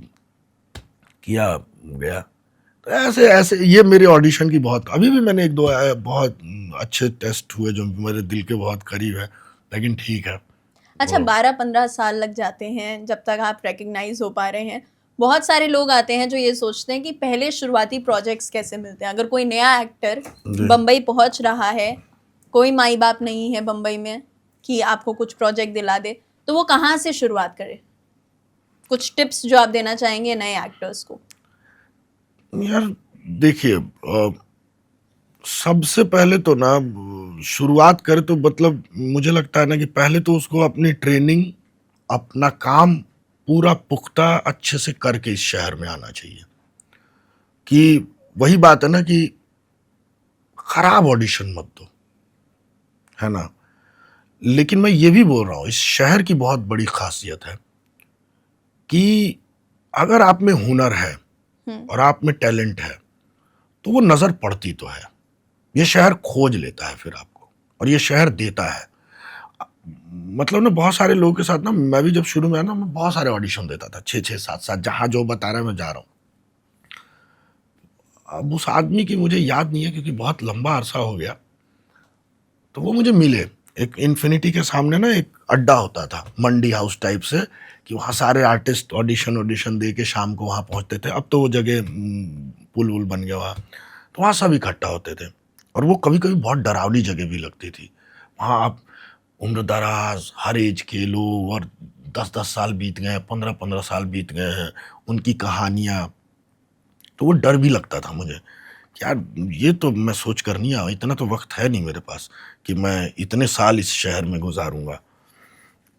किया गया। तो ऐसे ऐसे ये मेरे ऑडिशन की बहुत, अभी भी मैंने एक दो बहुत अच्छे टेस्ट हुए जो मेरे दिल के बहुत करीब है, लेकिन ठीक है। अच्छा, वो 12-15 साल लग जाते हैं जब तक आप रिकग्नाइज हो पा रहे हैं। बहुत सारे लोग आते हैं जो ये सोचते हैं कि पहले शुरुआती प्रोजेक्ट्स कैसे मिलते हैं। अगर कोई नया एक्टर जी। बम्बई पहुंच रहा है, कोई माई बाप नहीं है बम्बई में कि आपको कुछ प्रोजेक्ट दिला दे, तो वो कहाँ से शुरुआत करे? कुछ टिप्स जो आप देना चाहेंगे नए एक्टर्स को? यार देखिए, सबसे पहले तो ना शुरुआत करे तो मतलब मुझे लगता है ना कि पहले तो उसको अपनी ट्रेनिंग, अपना काम पूरा पुख्ता अच्छे से करके इस शहर में आना चाहिए। कि वही बात है ना कि खराब ऑडिशन मत दो, है ना। लेकिन मैं ये भी बोल रहा हूं, इस शहर की बहुत बड़ी खासियत है कि अगर आप में हुनर है और आप में टैलेंट है तो वो नजर पड़ती तो है। ये शहर खोज लेता है फिर आपको, और ये शहर देता है। मतलब ना बहुत सारे लोगों के साथ ना, मैं भी जब शुरू में आया ना, मैं बहुत सारे ऑडिशन देता था, 6-6 7-7, जहां जो बता रहा है मैं जा रहा हूँ। अब उस आदमी की मुझे याद नहीं है क्योंकि बहुत लंबा अरसा हो गया। तो वो मुझे मिले एक इन्फिनिटी के सामने ना, एक अड्डा होता था मंडी हाउस टाइप से, कि वहाँ सारे आर्टिस्ट ऑडिशन दे के शाम को वहाँ पहुँचते थे। अब तो वो जगह पुल वुल बन गया वहाँ, तो वहाँ सब इकट्ठा होते थे। और वो कभी कभी बहुत डरावनी जगह भी लगती थी। वहाँ आप उम्र दराज हर एज के लोग, और 10-10 साल बीत गए, 15-15 साल बीत गए हैं, उनकी कहानियाँ। तो वो डर भी लगता था मुझे कि यार ये तो मैं सोच कर नहीं आया, इतना तो वक्त है नहीं मेरे पास कि मैं इतने साल इस शहर में गुजारूंगा।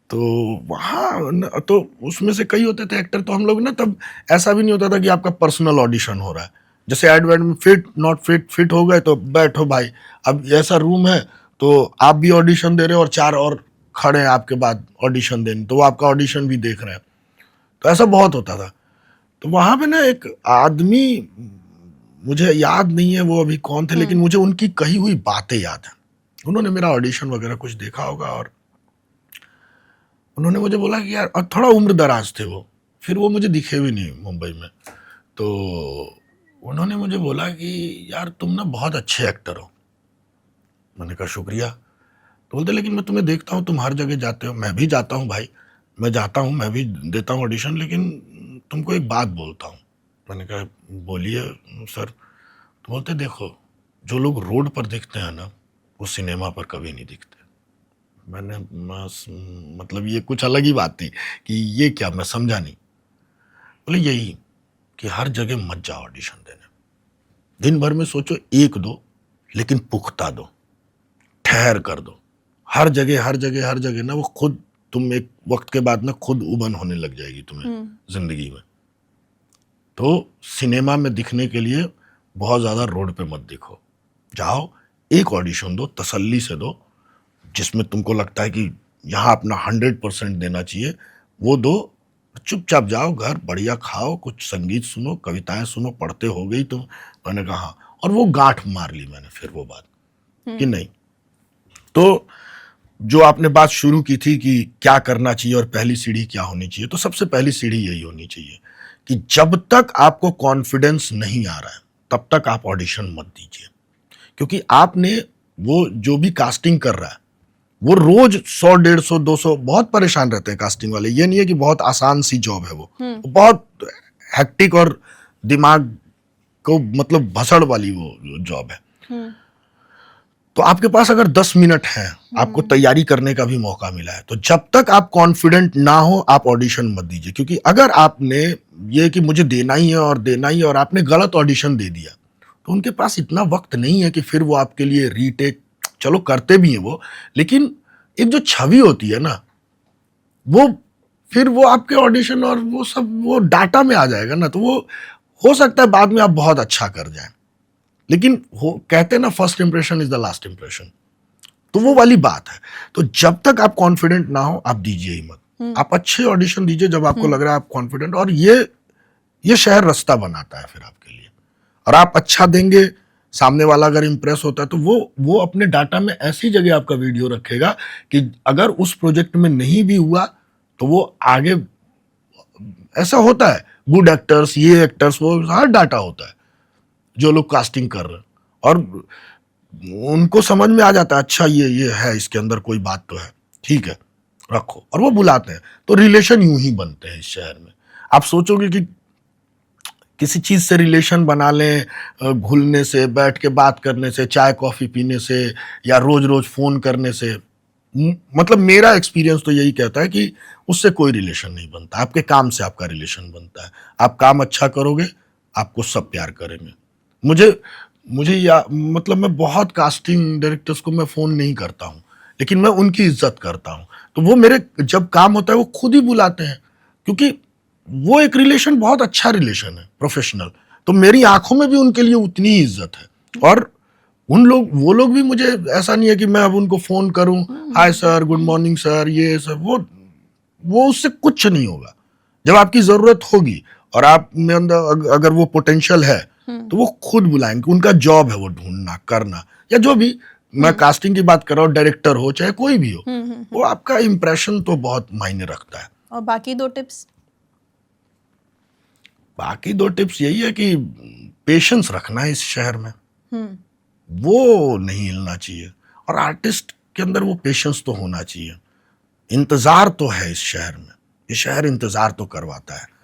तो वहाँ तो उसमें से कई होते थे एक्टर, तो हम लोग ना तब ऐसा भी नहीं होता था कि आपका पर्सनल ऑडिशन हो रहा है। जैसे एडवर्ट में फिट नॉट फिट, फिट हो गए तो बैठो भाई, अब ऐसा रूम है तो आप भी ऑडिशन दे रहे हो और 4 और खड़े हैं आपके बाद ऑडिशन देने, तो वो आपका ऑडिशन भी देख रहे हैं। तो ऐसा बहुत होता था। तो वहां पे ना एक आदमी, मुझे याद नहीं है वो अभी कौन थे, लेकिन मुझे उनकी कही हुई बातें याद है। उन्होंने मेरा ऑडिशन वगैरह कुछ देखा होगा, और उन्होंने मुझे बोला कि यार, और थोड़ा उम्र दराज थे वो, फिर वो मुझे दिखे भी नहीं मुंबई में। तो उन्होंने मुझे बोला कि यार तुम ना बहुत अच्छे एक्टर हो। मैंने कहा शुक्रिया। तो बोलते लेकिन मैं तुम्हें देखता हूँ तुम हर जगह जाते हो। मैं भी जाता हूँ भाई, मैं जाता हूँ, मैं भी देता हूँ ऑडिशन, लेकिन तुमको एक बात बोलता हूँ। मैंने कहा बोलिए सर। तो बोलते देखो, जो लोग रोड पर दिखते हैं ना, वो सिनेमा पर कभी नहीं दिखते। मैंने मतलब ये कुछ अलग ही बात थी कि ये क्या, मैं समझा नहीं। बोले यही कि हर जगह मत जाओ ऑडिशन देने, दिन भर में सोचो एक दो, लेकिन पुख्ता दो, ठहर कर दो। हर जगह हर जगह हर जगह ना वो खुद, तुम एक वक्त के बाद ना खुद उबन होने लग जाएगी तुम्हें जिंदगी में। तो सिनेमा में दिखने के लिए बहुत ज़्यादा रोड पे मत दिखो, जाओ एक ऑडिशन दो, तसल्ली से दो, जिसमें तुमको लगता है कि यहाँ अपना 100% देना चाहिए, वो दो। चुपचाप जाओ घर, बढ़िया खाओ, कुछ संगीत सुनो, कविताएं सुनो, पढ़ते हो गई तो। मैंने कहा हाँ, और वो गांठ मार ली मैंने फिर वो बात कि नहीं। तो जो आपने बात शुरू की थी कि क्या करना चाहिए और पहली सीढ़ी क्या होनी चाहिए, तो सबसे पहली सीढ़ी यही होनी चाहिए कि जब तक आपको कॉन्फिडेंस नहीं आ रहा है तब तक आप ऑडिशन मत दीजिए। क्योंकि आपने, वो जो भी कास्टिंग कर रहा है वो रोज 100, 150, 200 बहुत परेशान रहते हैं कास्टिंग वाले। ये नहीं है कि बहुत आसान सी जॉब है वो बहुत हेक्टिक और दिमाग को मतलब भसड़ वाली वो जॉब है। तो आपके पास अगर 10 मिनट है, आपको तैयारी करने का भी मौका मिला है, तो जब तक आप कॉन्फिडेंट ना हो आप ऑडिशन मत दीजिए। क्योंकि अगर आपने ये कि मुझे देना ही है और देना ही है, और आपने गलत ऑडिशन दे दिया, तो उनके पास इतना वक्त नहीं है कि फिर वो आपके लिए रीटेक, चलो करते भी हैं वो, लेकिन एक जो छवि होती है ना, वो फिर वो आपके ऑडिशन और वो सब वो डाटा में आ जाएगा ना। तो वो हो सकता है बाद में आप बहुत अच्छा कर जाएं, लेकिन हो कहते हैं ना first impression is the last impression, तो वो वाली बात है। तो जब तक आप कॉन्फिडेंट ना हो आप दीजिए ही मत। आप अच्छे ऑडिशन दीजिए जब आपको लग रहा है आप कॉन्फिडेंट, और ये शहर रास्ता बनाता है फिर आपके लिए। और आप अच्छा देंगे, सामने वाला अगर इंप्रेस होता है तो वो अपने डाटा में ऐसी जगह आपका वीडियो रखेगा कि अगर उस प्रोजेक्ट में नहीं भी हुआ तो वो आगे, ऐसा होता है गुड एक्टर्स, ये एक्टर्स, वो हर डाटा होता है जो लोग कास्टिंग कर रहे हैं, और उनको समझ में आ जाता है अच्छा ये है, इसके अंदर कोई बात तो है, ठीक है रखो, और वो बुलाते हैं। तो रिलेशन यूं ही बनते हैं इस शहर में। आप सोचोगे कि किसी चीज से रिलेशन बना लें घुलने से, बैठ के बात करने से, चाय कॉफी पीने से, या रोज रोज फोन करने से, मतलब मेरा एक्सपीरियंस तो यही कहता है कि उससे कोई रिलेशन नहीं बनता। आपके काम से आपका रिलेशन बनता है। आप काम अच्छा करोगे, आपको सब प्यार करेंगे। मुझे या मतलब मैं बहुत कास्टिंग डायरेक्टर्स को मैं फोन नहीं करता हूँ, लेकिन मैं उनकी इज्जत करता हूँ। तो वो मेरे जब काम होता है वो खुद ही बुलाते हैं, क्योंकि वो एक रिलेशन बहुत अच्छा रिलेशन है, प्रोफेशनल। तो मेरी आंखों में भी उनके लिए उतनी ही इज्जत है। और वो लोग भी, मुझे ऐसा नहीं है कि मैं अब उनको फोन करूं, hi sir, good morning sir, ये सर, वो उससे कुछ नहीं होगा। जब आपकी जरूरत होगी और आप में अंदर अगर वो पोटेंशियल है तो वो खुद बुलाएंगे। उनका जॉब है वो ढूंढना, करना, या जो भी, मैं कास्टिंग की बात कर रहा हूँ, डायरेक्टर हो चाहे कोई भी हो, वो आपका इंप्रेशन तो बहुत मायने रखता है। और बाकी दो टिप्स यही है कि पेशेंस रखना है इस शहर में, वो नहीं हिलना चाहिए, और आर्टिस्ट के अंदर वो पेशेंस तो होना चाहिए। इंतजार तो है इस शहर में, ये शहर इंतजार तो करवाता है।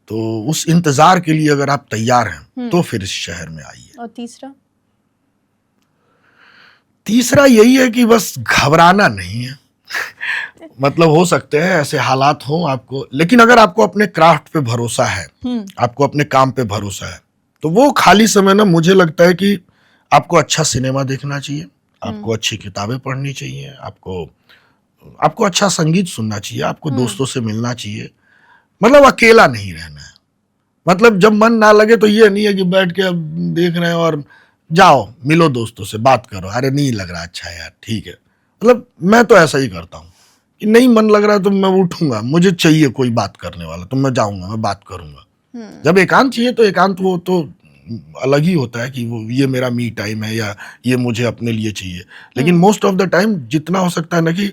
तो उस इंतजार के लिए अगर आप तैयार हैं तो फिर इस शहर में आइए। और तीसरा यही है कि बस घबराना नहीं है। मतलब हो सकते हैं ऐसे हालात हो आपको, लेकिन अगर आपको अपने क्राफ्ट पे भरोसा है, आपको अपने काम पे भरोसा है, तो वो खाली समय ना, मुझे लगता है कि आपको अच्छा सिनेमा देखना चाहिए, आपको अच्छी किताबें पढ़नी चाहिए, आपको अच्छा संगीत सुनना चाहिए, आपको दोस्तों से मिलना चाहिए। मतलब अकेला नहीं रहना है। मतलब जब मन ना लगे तो ये नहीं है कि बैठ के अब देख रहे हैं और जाओ मिलो दोस्तों से बात करो, अरे नहीं लग रहा अच्छा यार, ठीक है। मतलब मैं तो ऐसा ही करता हूँ कि नहीं मन लग रहा है तो मैं उठूंगा, मुझे चाहिए कोई बात करने वाला तो मैं जाऊंगा, मैं बात करूंगा। जब एकांत चाहिए तो एकांत वो तो अलग ही होता है कि वो ये मेरा मी टाइम है या ये मुझे अपने लिए चाहिए। लेकिन मोस्ट ऑफ द टाइम जितना हो सकता है ना कि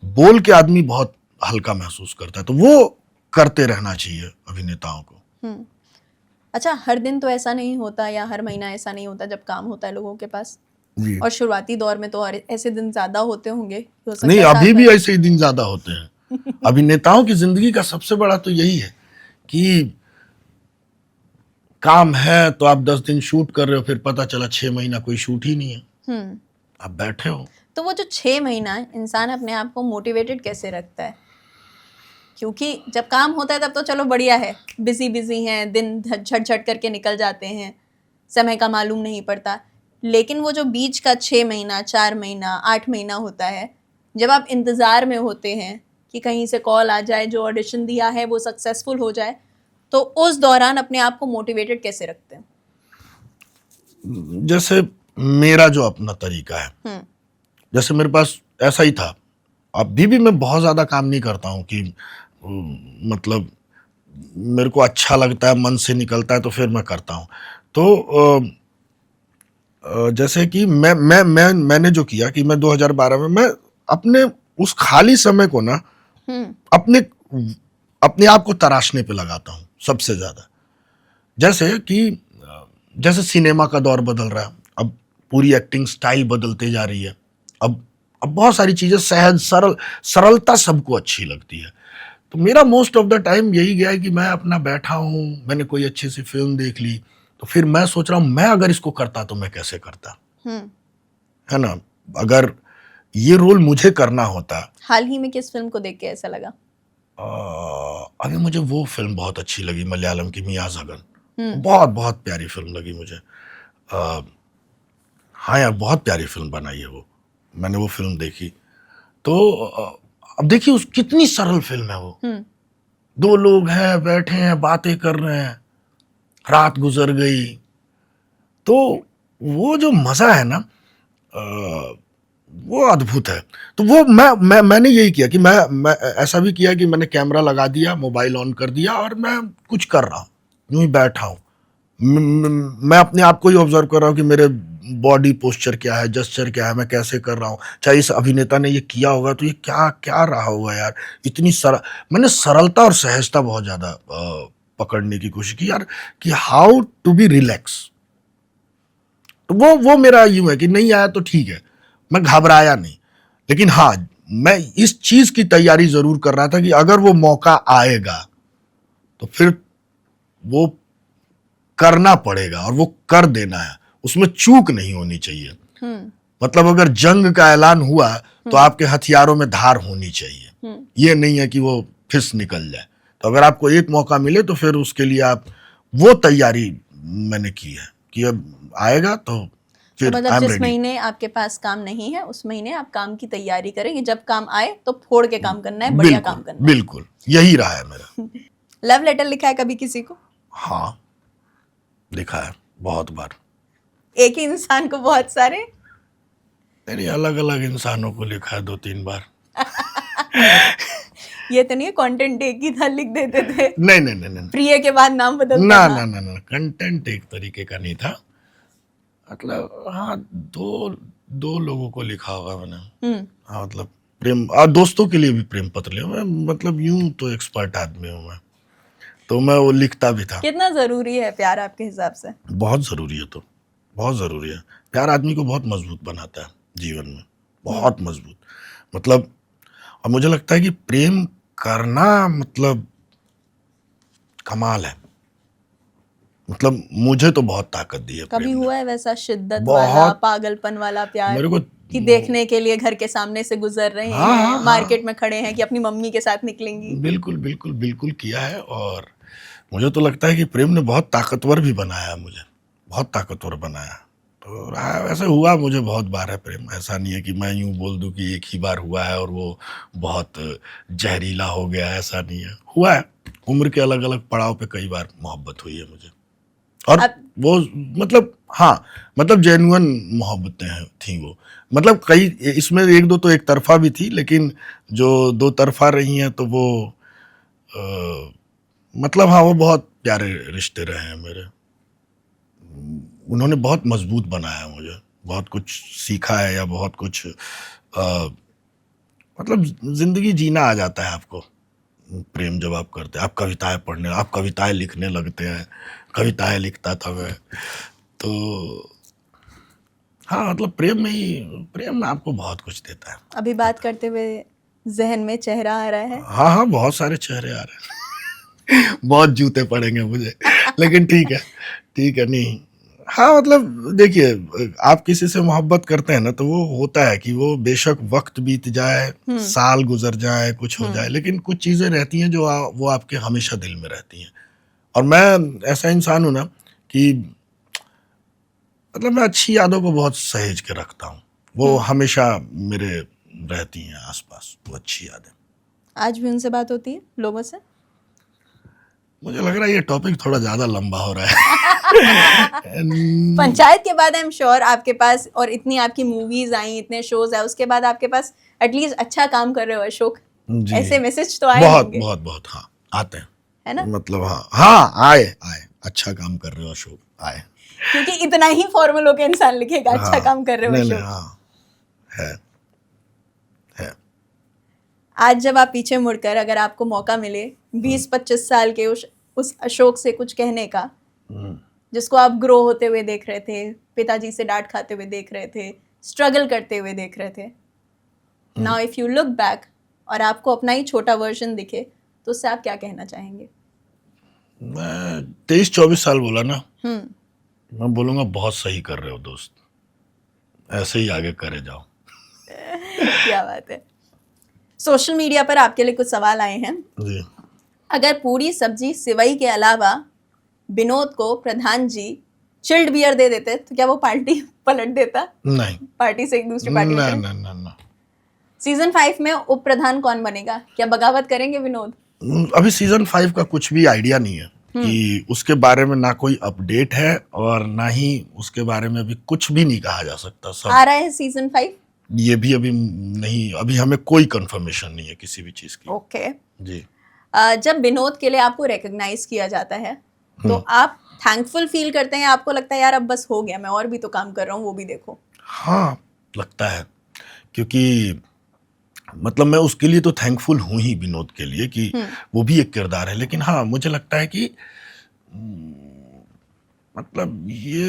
बोल के आदमी बहुत हल्का महसूस करता है, तो वो करते रहना चाहिए अभिनेताओं को। अच्छा, हर दिन तो ऐसा नहीं होता या हर महीना ऐसा नहीं होता जब काम होता है लोगों के पास, और शुरुआती दौर में तो ऐसे दिन ज्यादा होते होंगे। नहीं, अभी भी ऐसे ही दिन ज्यादा होते हैं। अभिनेताओं की जिंदगी का सबसे बड़ा तो यही है कि काम है तो आप 10 दिन शूट कर रहे हो, फिर पता चला 6 महीना कोई शूट ही नहीं है, आप बैठे हो। तो वो जो 6 महीना इंसान अपने आप को मोटिवेटेड कैसे रखता है? क्योंकि जब काम होता है तब तो चलो बढ़िया है, बिजी हैं, दिन झट करके निकल जाते हैं, समय का मालूम नहीं पड़ता। लेकिन वो जो बीच का 6 महीना, 4 महीना, 8 महीना होता है, जब आप इंतज़ार में होते हैं कि कहीं से कॉल आ जाए, जो ऑडिशन दिया है वो सक्सेसफुल हो जाए, तो उस दौरान अपने आप को मोटिवेटेड कैसे रखते हैं? जैसे मेरा जो अपना तरीका है, जैसे मेरे पास ऐसा ही था, अभी भी मैं बहुत ज्यादा काम नहीं करता हूँ कि मतलब मेरे को अच्छा लगता है, मन से निकलता है तो फिर मैं करता हूँ। तो जैसे कि मैंने जो किया कि मैं 2012 में मैं अपने उस खाली समय को ना अपने आप को तराशने पे लगाता हूँ सबसे ज्यादा। जैसे सिनेमा का दौर बदल रहा है, अब पूरी एक्टिंग स्टाइल बदलते जा रही है, अब बहुत सारी चीजें सहज सरलता सबको अच्छी लगती है। तो मेरा मोस्ट ऑफ द टाइम यही गया है कि मैं अपना बैठा हूँ, मैंने कोई अच्छी सी फिल्म देख ली, तो फिर मैं सोच रहा हूँ मैं अगर इसको करता तो मैं कैसे करता, है ना। अगर ये रोल मुझे करना होता। हाल ही में किस फिल्म को देख के ऐसा लगा? अभी मुझे वो फिल्म बहुत अच्छी लगी, मलयालम की मियां जगन, बहुत प्यारी फिल्म लगी मुझे। हाँ यार, बहुत प्यारी फिल्म बनाई है वो, मैंने वो फिल्म देखी। तो अब देखिए कितनी सरल फिल्म है वो। 2 लोग हैं, बैठे हैं, बातें कर रहे हैं, रात गुजर गई। तो वो जो मजा है ना, वो अद्भुत है। तो वो मैंने यही किया कि मैं ऐसा भी किया कि मैंने कैमरा लगा दिया, मोबाइल ऑन कर दिया और मैं कुछ कर रहा हूँ, यूं ही बैठा हूँ, मैं अपने आप को ही ऑब्जर्व कर रहा हूँ कि मेरे बॉडी पोस्चर क्या है, जेस्चर क्या है, मैं कैसे कर रहा हूँ। चाहे इस अभिनेता ने ये किया होगा तो ये क्या क्या रहा होगा यार। इतनी मैंने सरलता और सहजता बहुत ज्यादा पकड़ने की कोशिश की यार, कि हाउ टू बी रिलैक्स। तो वो मेरा यूं है कि नहीं आया तो ठीक है, मैं घबराया नहीं। लेकिन हाँ, मैं इस चीज की तैयारी जरूर कर रहा था कि अगर वो मौका आएगा तो फिर वो करना पड़ेगा और वो कर देना है, उसमें चूक नहीं होनी चाहिए। मतलब अगर जंग का ऐलान हुआ तो आपके हथियारों में धार होनी चाहिए। ये नहीं है कि वो फिस निकल जाए। तो अगर आपको एक मौका मिले तो फिर उसके लिए आप, वो तैयारी मैंने की है कि अब आएगा तो फिर मतलब जिस महीने आपके पास काम नहीं है उस महीने आप काम की तैयारी करें कि जब काम आए तो फोड़ के काम करना है, बढ़िया काम करना है। बिल्कुल यही रहा है मेरा। लव लेटर लिखा है कभी किसी को? हाँ, लिखा है बहुत बार। एक ही इंसान को बहुत सारे? नहीं, अलग अलग इंसानों को लिखा है 2-3 बार। ये तो नहीं है कंटेंट एक ही था लिख देते थे? नहीं नहीं नहीं नहीं, प्रिय के बाद नाम बदलता ना था? ना ना ना, कंटेंट एक तरीके का नहीं था। मतलब हाँ, दो लोगों को लिखा होगा मैंने। हाँ, मतलब प्रेम, और दोस्तों के लिए भी प्रेम पत्र लिया मैं। मतलब यूं तो एक्सपर्ट आदमी हूँ मैं, तो मैं वो लिखता भी था। कितना जरूरी है प्यार आपके हिसाब से? बहुत जरूरी है, तो बहुत जरूरी है। प्यार आदमी को बहुत मजबूत बनाता है जीवन में, बहुत मजबूत। मतलब, और मुझे लगता है कि प्रेम करना मतलब कमाल है। मतलब मुझे तो बहुत ताकत दी है कभी प्रेम ने। हुआ है वैसा शिद्दत बहुत। वाला, पागलपन वाला प्यार मेरे को कि देखने के लिए घर के सामने से गुजर रहे हाँ, हैं, हाँ, मार्केट में खड़े हैं कि अपनी मम्मी के साथ निकलेंगी? बिल्कुल बिल्कुल बिल्कुल किया है। और मुझे तो लगता है कि प्रेम ने बहुत ताकतवर भी बनाया मुझे, बहुत ताकतवर बनाया। तो वैसे हुआ मुझे बहुत बार है प्रेम। ऐसा नहीं है कि मैं यूं बोल दूं कि एक ही बार हुआ है और वो बहुत जहरीला हो गया, ऐसा नहीं है। हुआ है, उम्र के अलग अलग पड़ाव पे कई बार मोहब्बत हुई है मुझे। और वो मतलब हाँ, मतलब जेन्युइन मोहब्बतें थी वो। मतलब कई, इसमें एक दो तो एक तरफा भी थी, लेकिन जो दो तरफा रही हैं तो वो मतलब हाँ, वो बहुत प्यारे रिश्ते रहे हैं मेरे। उन्होंने बहुत मजबूत बनाया मुझे, बहुत कुछ सीखा है, या बहुत कुछ मतलब जिंदगी जीना आ जाता है आपको प्रेम जब आप करते हैं। आप कविताएं पढ़ने, आप कविताएं लिखने लगते हैं। कविताएं लिखता था मैं तो। हाँ, मतलब प्रेम आपको बहुत कुछ देता है। अभी बात करते हुए जहन में चेहरा आ रहा है? हाँ हाँ, बहुत सारे चेहरे आ रहे हैं। बहुत जूते पड़ेंगे मुझे, लेकिन ठीक है, ठीक है। नहीं, हाँ मतलब देखिए, आप किसी से मोहब्बत करते हैं ना, तो वो होता है कि वो बेशक वक्त बीत जाए, साल गुजर जाए, कुछ हो जाए, लेकिन कुछ चीजें रहती हैं जो वो आपके हमेशा दिल में रहती हैं। और मैं ऐसा इंसान हूं ना कि मतलब मैं अच्छी यादों को बहुत सहेज के रखता हूँ। वो हमेशा मेरे रहती हैं आसपास, वो अच्छी यादें। आज भी उनसे बात होती है लोगों से? मुझे लग रहा है ये टॉपिक थोड़ा ज्यादा लंबा हो रहा है। पंचायत के बाद आई एम श्योर आपके पास, और इतनी आपकी मूवीज आई, इतने शोज आए, उसके बाद आपके पास एटलीस्ट अच्छा काम कर रहे हो अशोक, ऐसे मैसेज तो आए बहुत होंगे? बहुत बहुत, हाँ आते हैं, है ना? मतलब हाँ आए, अच्छा काम कर रहे हो अशोक, आए। क्योंकि इतना ही फॉर्मल होकर इंसान लिखेगा अच्छा काम कर रहे हो अशोक। हाँ, है। आज जब आप पीछे मुड़कर अगर आपको मौका मिले 20-25 साल के उस अशोक से कुछ कहने का, जिसको आप ग्रो होते हुए देख रहे थे, पिताजी से डांट खाते हुए देख रहे थे, स्ट्रगल करते हुए देख रहे थे, now if you look back और आपको अपना ही छोटा वर्जन दिखे, तो उससे आप क्या कहना चाहेंगे? मैं 23-24 साल बोला ना, मैं बोलूंगा बहुत सही कर रहे हो दोस्त, ऐसे ही आगे करे जाओ। क्या बात है। सोशल मीडिया पर आपके लिए कुछ सवाल आए हैं जी। अगर पूरी सब्जी सिवई के अलावा विनोद को प्रधान जी चिल्ड बियर दे देते तो क्या वो पार्टी पलट देता? नहीं, पार्टी से एक दूसरी पार्टी में? ना ना ना। सीजन 5 में उप प्रधान कौन बनेगा? क्या बगावत करेंगे विनोद? अभी सीजन 5 का कुछ भी आइडिया नहीं है कि उसके बारे में, ना कोई अपडेट है और ना ही उसके बारे में अभी कुछ भी नहीं कहा जा सकता। सब आ रहा है सीजन 5? ये भी अभी नहीं, अभी हमें कोई कंफर्मेशन नहीं है किसी भी चीज की। ओके। जी। जब विनोद के लिए आपको रिकॉग्नाइज किया जाता है तो आप थैंकफुल फील करते हैं, आपको लगता है यार अब बस हो गया, मैं और भी तो काम कर रहा हूँ, वो भी देखो? हाँ, लगता है, क्योंकि मतलब मैं उसके लिए तो थैंकफुल हूँ ही, विनोद के लिए, कि वो भी एक किरदार है। लेकिन हाँ, मुझे लगता है कि मतलब ये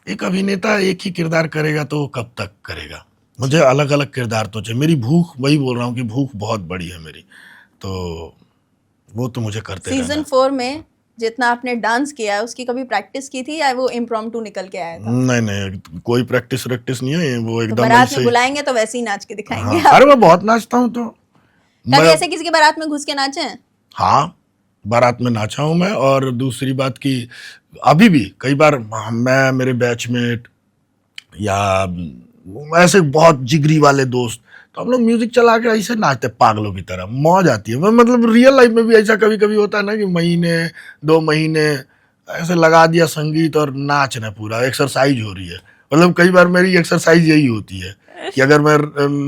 एक अभिनेता एक ही किरदार करेगा तो कब तक करेगा? मुझे अलग अलग किरदार तो चाहिए। मेरी भूख, वही बोल रहा हूँ कि भूख बहुत बड़ी है मेरी, तो वो तो मुझे करते रहना सीजन है। 4 में जितना आपने डांस किया है उसकी कभी प्रैक्टिस की थी या वो इम्प्रॉम्प्टू निकल के आया था? नहीं, कोई प्रैक्टिस वैक्टिस नहीं है, वो तो एकदम बारात ऐसे में ही। बुलाएंगे तो वैसे ही नाच के दिखाएंगे हाँ, आप। अरे मैं बहुत नाचता हूँ, तो कभी मैं, ऐसे किसी के बारात में घुस के नाचे हैं? हाँ, बारात में नाचा हूँ मैं। और दूसरी बात की, अभी भी कई बार मैं, मेरे बैचमेट या ऐसे बहुत जिगरी वाले दोस्त, तो हम लोग म्यूजिक चला के ऐसे नाचते पागलों की तरह, मौज आती है। मैं मतलब रियल लाइफ में भी ऐसा कभी कभी होता है ना, कि महीने 2 महीने ऐसे लगा दिया संगीत और नाच रहे, पूरा एक्सरसाइज हो रही है। मतलब कई बार मेरी एक्सरसाइज यही होती है कि अगर मैं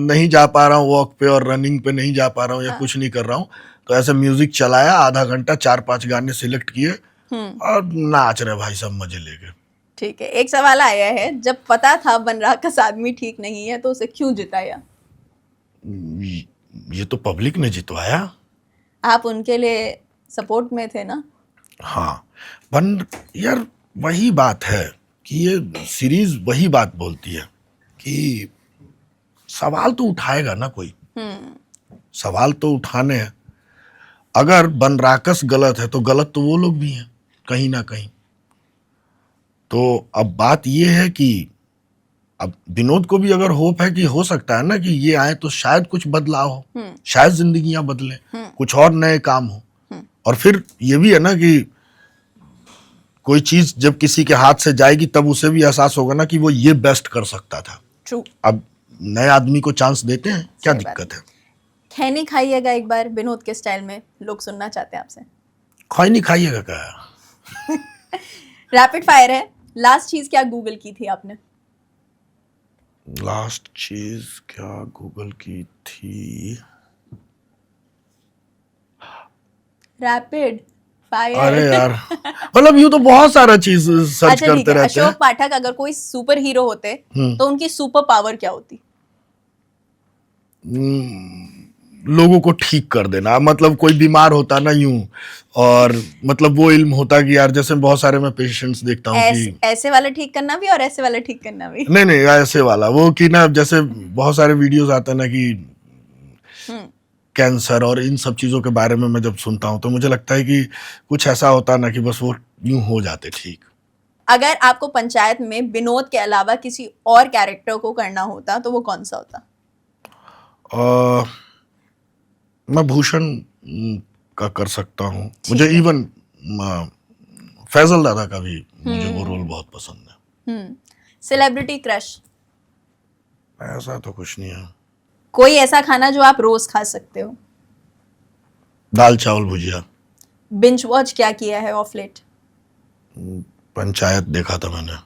नहीं जा पा रहा हूँ वॉक पे और रनिंग पे नहीं जा पा रहा हूँ या कुछ नहीं कर रहा हूँ, तो ऐसे म्यूजिक चलाया, आधा घंटा 4-5 गाने सिलेक्ट किए और नाच रहे भाई सब मजे लेके। ठीक है, एक सवाल आया है, जब पता था बनराकस आदमी ठीक नहीं है तो उसे क्यों जिताया? ये तो पब्लिक ने जितवाया। आप उनके लिए सपोर्ट में थे ना? हाँ, बन यार, वही बात है कि ये सीरीज वही बात बोलती है कि सवाल तो उठाएगा ना कोई, सवाल तो उठाने हैं। अगर बनराकस गलत है तो गलत तो वो लोग भी हैं कहीं ना कहीं। तो अब बात ये है कि अब विनोद को भी अगर होप है कि हो सकता है ना कि ये आए तो शायद कुछ बदलाव हो, शायद जिंदगियां बदले, कुछ और नए काम हो। और फिर ये भी है ना कि कोई चीज जब किसी के हाथ से जाएगी तब उसे भी एहसास होगा ना कि वो ये बेस्ट कर सकता था। ट्रू। अब नए आदमी को चांस देते हैं, क्या सही बात दिक्कत है? खैनी खाइएगा एक बार विनोद के स्टाइल में, लोग सुनना चाहते हैं आपसे। खाई नहीं खाइएगा क्या? रैपिड फायर है, लास्ट चीज क्या गूगल की थी आपने? लास्ट चीज क्या गूगल की थी? Rapid fire. अरे यार, मतलब यूं तो बहुत सारा चीज सर्च अच्छा ठीक करते है, रहते हैं। अशोक पाठक अगर कोई सुपर हीरो होते तो उनकी सुपर पावर क्या होती? लोगों को ठीक कर देना। मतलब कोई बीमार होता ना यूं, और मतलब वो इल्म होता कि यार, जैसे बहुत सारे मैं पेशेंट्स देखता हूँ कि ऐसे वाला ठीक करना भी और ऐसे वाला ठीक करना भी। नहीं ऐसे वाला, वो कि ना, जैसे बहुत सारे वीडियोस आते हैं ना कि कैंसर और इन सब चीजों के बारे में मैं जब सुनता हूँ तो मुझे लगता है कि कुछ ऐसा होता ना कि बस वो यूं हो जाते ठीक। अगर आपको पंचायत में विनोद के अलावा किसी और कैरेक्टर को करना होता तो वो कौन सा होता? मैं भूषण का कर सकता हूँ। मुझे इवन फैजल दादा का भी मुझे वो रोल बहुत पसंद है। Celebrity crush? ऐसा तो कुछ नहीं है। कोई ऐसा खाना जो आप रोज खा सकते हो? दाल चावल भुजिया। बिंज वॉच क्या किया है ऑफ लेट? पंचायत देखा था मैंने।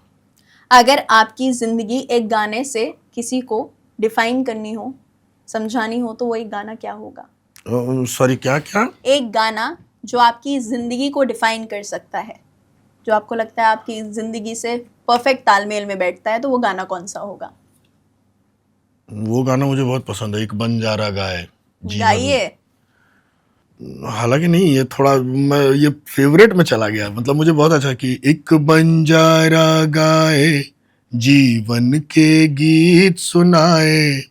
अगर आपकी जिंदगी एक गाने से किसी को डिफाइन करनी हो, समझानी हो, तो वो एक गाना क्या होगा? सॉरी, क्या? एक गाना जो आपकी जिंदगी को डिफाइन कर सकता है, जो आपको लगता है आपकी जिंदगी से परफेक्ट तालमेल में बैठता है, तो वो गाना कौन सा होगा? वो गाना मुझे बहुत पसंद है, एक बंजारा गाए जीवन। गाइए। हालांकि नहीं, ये थोड़ा ये फेवरेट में चला गया। मतलब मुझे बहुत अच्छा कि एक बंजारा गाए जीवन के गीत सुनाए,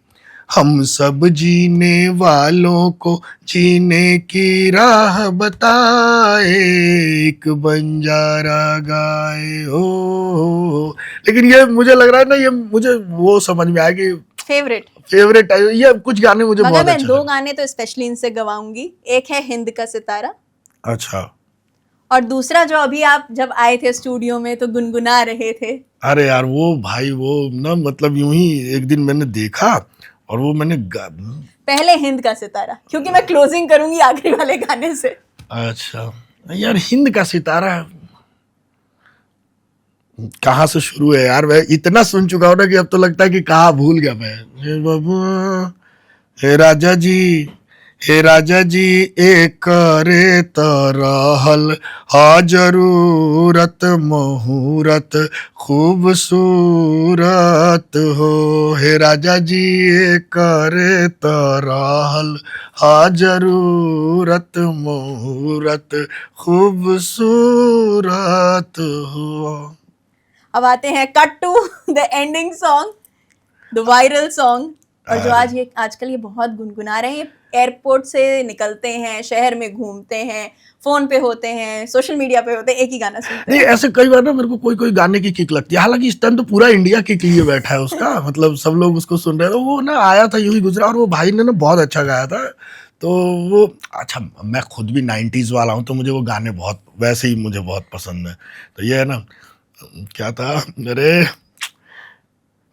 हम सब जीने वालों को जीने की राह बताए, एक बंजारा गाए हो। लेकिन ये मुझे लग रहा है ना, ये मुझे वो समझ में आया कि फेवरेट है। ये कुछ गाने मुझे मगर बहुत मैं अच्छे दो लगे। गाने तो स्पेशली इनसे गवाऊंगी। एक है हिंद का सितारा, अच्छा। और दूसरा जो अभी आप जब आए थे स्टूडियो में तो गुनगुना रहे थे। अरे यार, वो भाई वो ना, मतलब यूं ही एक दिन मैंने देखा और वो मैंने पहले हिंद का सितारा, क्योंकि मैं क्लोजिंग करूंगी आखिरी वाले गाने से। अच्छा यार, हिंद का सितारा कहाँ से शुरू है यार? मैं इतना सुन चुका हूँ ना कि अब तो लगता है कि कहाँ भूल गया मैं। हे बाबू, हे राजा जी, हे राजा जी एक करे तरहल हा जरूरत मुहूर्त खूबसूरत हो। हे राजा जी एक करे तरहल हा जरूरत मुहूर्त खूबसूरत हो। अब आते हैं cut to the ending song, the viral song, और जो आजकल ये बहुत गुनगुना रहे हैं। एयरपोर्ट से निकलते हैं, शहर में घूमते हैं, फोन पे होते हैं, सोशल मीडिया पे होते हैं, एक ही गाना सुनते नहीं हैं। ऐसे कई बार ना मेरे को कोई कोई गाने की किक लगती है, हालांकि इस टाइम तो पूरा इंडिया किक लिए बैठा है उसका, मतलब सब लोग उसको सुन रहे थे। वो ना आया था यूं ही गुजरा, और वो भाई ने ना बहुत अच्छा गाया था। तो वो अच्छा, मैं खुद भी 90s वाला हूँ, तो मुझे वो गाने बहुत वैसे ही मुझे बहुत पसंद है। तो ये है ना, क्या था, अरे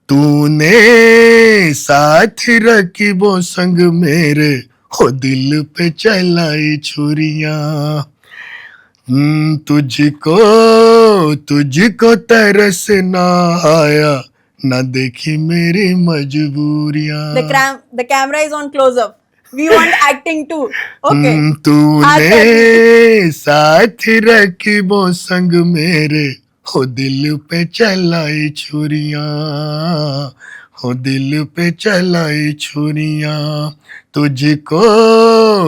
तूने साथ रखी वो संग मेरे, हो दिल पे चलाई छुरियां। तुझको तुझको तरस ना आया, ना देखी मेरी मजबूरियां। The camera is on close up, we want acting too. Okay, तूने साथ रखी वो संग मेरे, हो दिल पे चलाई छुरियां, हो दिल पे चलाई छुरियां। तुझको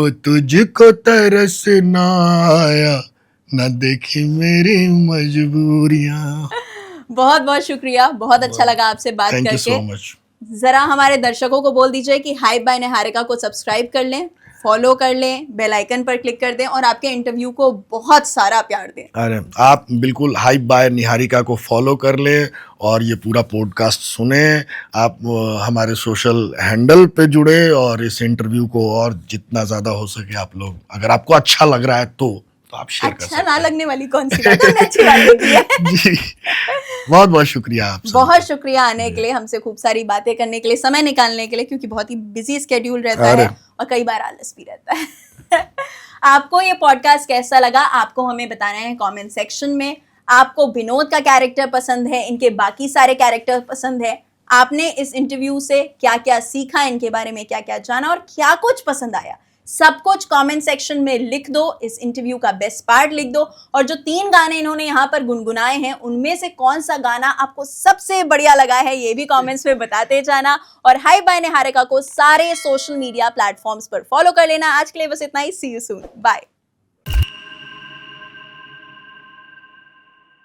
तुझको तरस ना आया, ना देखी मेरी मजबूरियां। बहुत बहुत शुक्रिया, बहुत अच्छा लगा आपसे बात थैंक यू करके। So much. जरा हमारे दर्शकों को बोल दीजिए कि हाइप बाय निहारिका को सब्सक्राइब कर लें, फॉलो कर लें, बेल आइकन पर क्लिक कर दें और आपके इंटरव्यू को बहुत सारा प्यार दें। अरे आप बिल्कुल हाइप बाय निहारिका को फॉलो कर लें और ये पूरा पॉडकास्ट सुने। आप हमारे सोशल हैंडल पे जुड़े और इस इंटरव्यू को और जितना ज़्यादा हो सके आप लोग, अगर आपको अच्छा लग रहा है तो आप शेयर कर अच्छा सकते ना हैं। लगने वाली कौन सी बात, हमने अच्छी बात की है। जी, बहुत बहुत शुक्रिया आप सबका। बहुत शुक्रिया आने के लिए, हमसे खूब सारी बातें करने के लिए, समय निकालने के लिए, क्योंकि बहुत ही बिजी स्केड्यूल रहता अरे। है और कई बार आलस भी रहता है। आपको ये पॉडकास्ट कैसा लगा, आपको हमें बताना है कमेंट सेक्शन में। आपको विनोद का कैरेक्टर पसंद है, इनके बाकी सारे कैरेक्टर पसंद है, आपने इस इंटरव्यू से क्या क्या सीखा, इनके बारे में क्या क्या जाना और क्या कुछ पसंद आया, सब कुछ कमेंट सेक्शन में लिख दो। इस इंटरव्यू का बेस्ट पार्ट लिख दो, और जो 3 गाने इन्होंने यहाँ पर गुनगुनाए हैं उनमें से कौन सा गाना आपको सबसे बढ़िया लगा है ये भी कमेंट्स में बताते जाना। और हाइप बाय निहारिका को सारे सोशल मीडिया प्लेटफॉर्म्स पर फॉलो कर लेना। आज के लिए बस इतना ही, सी यू सून, बाय।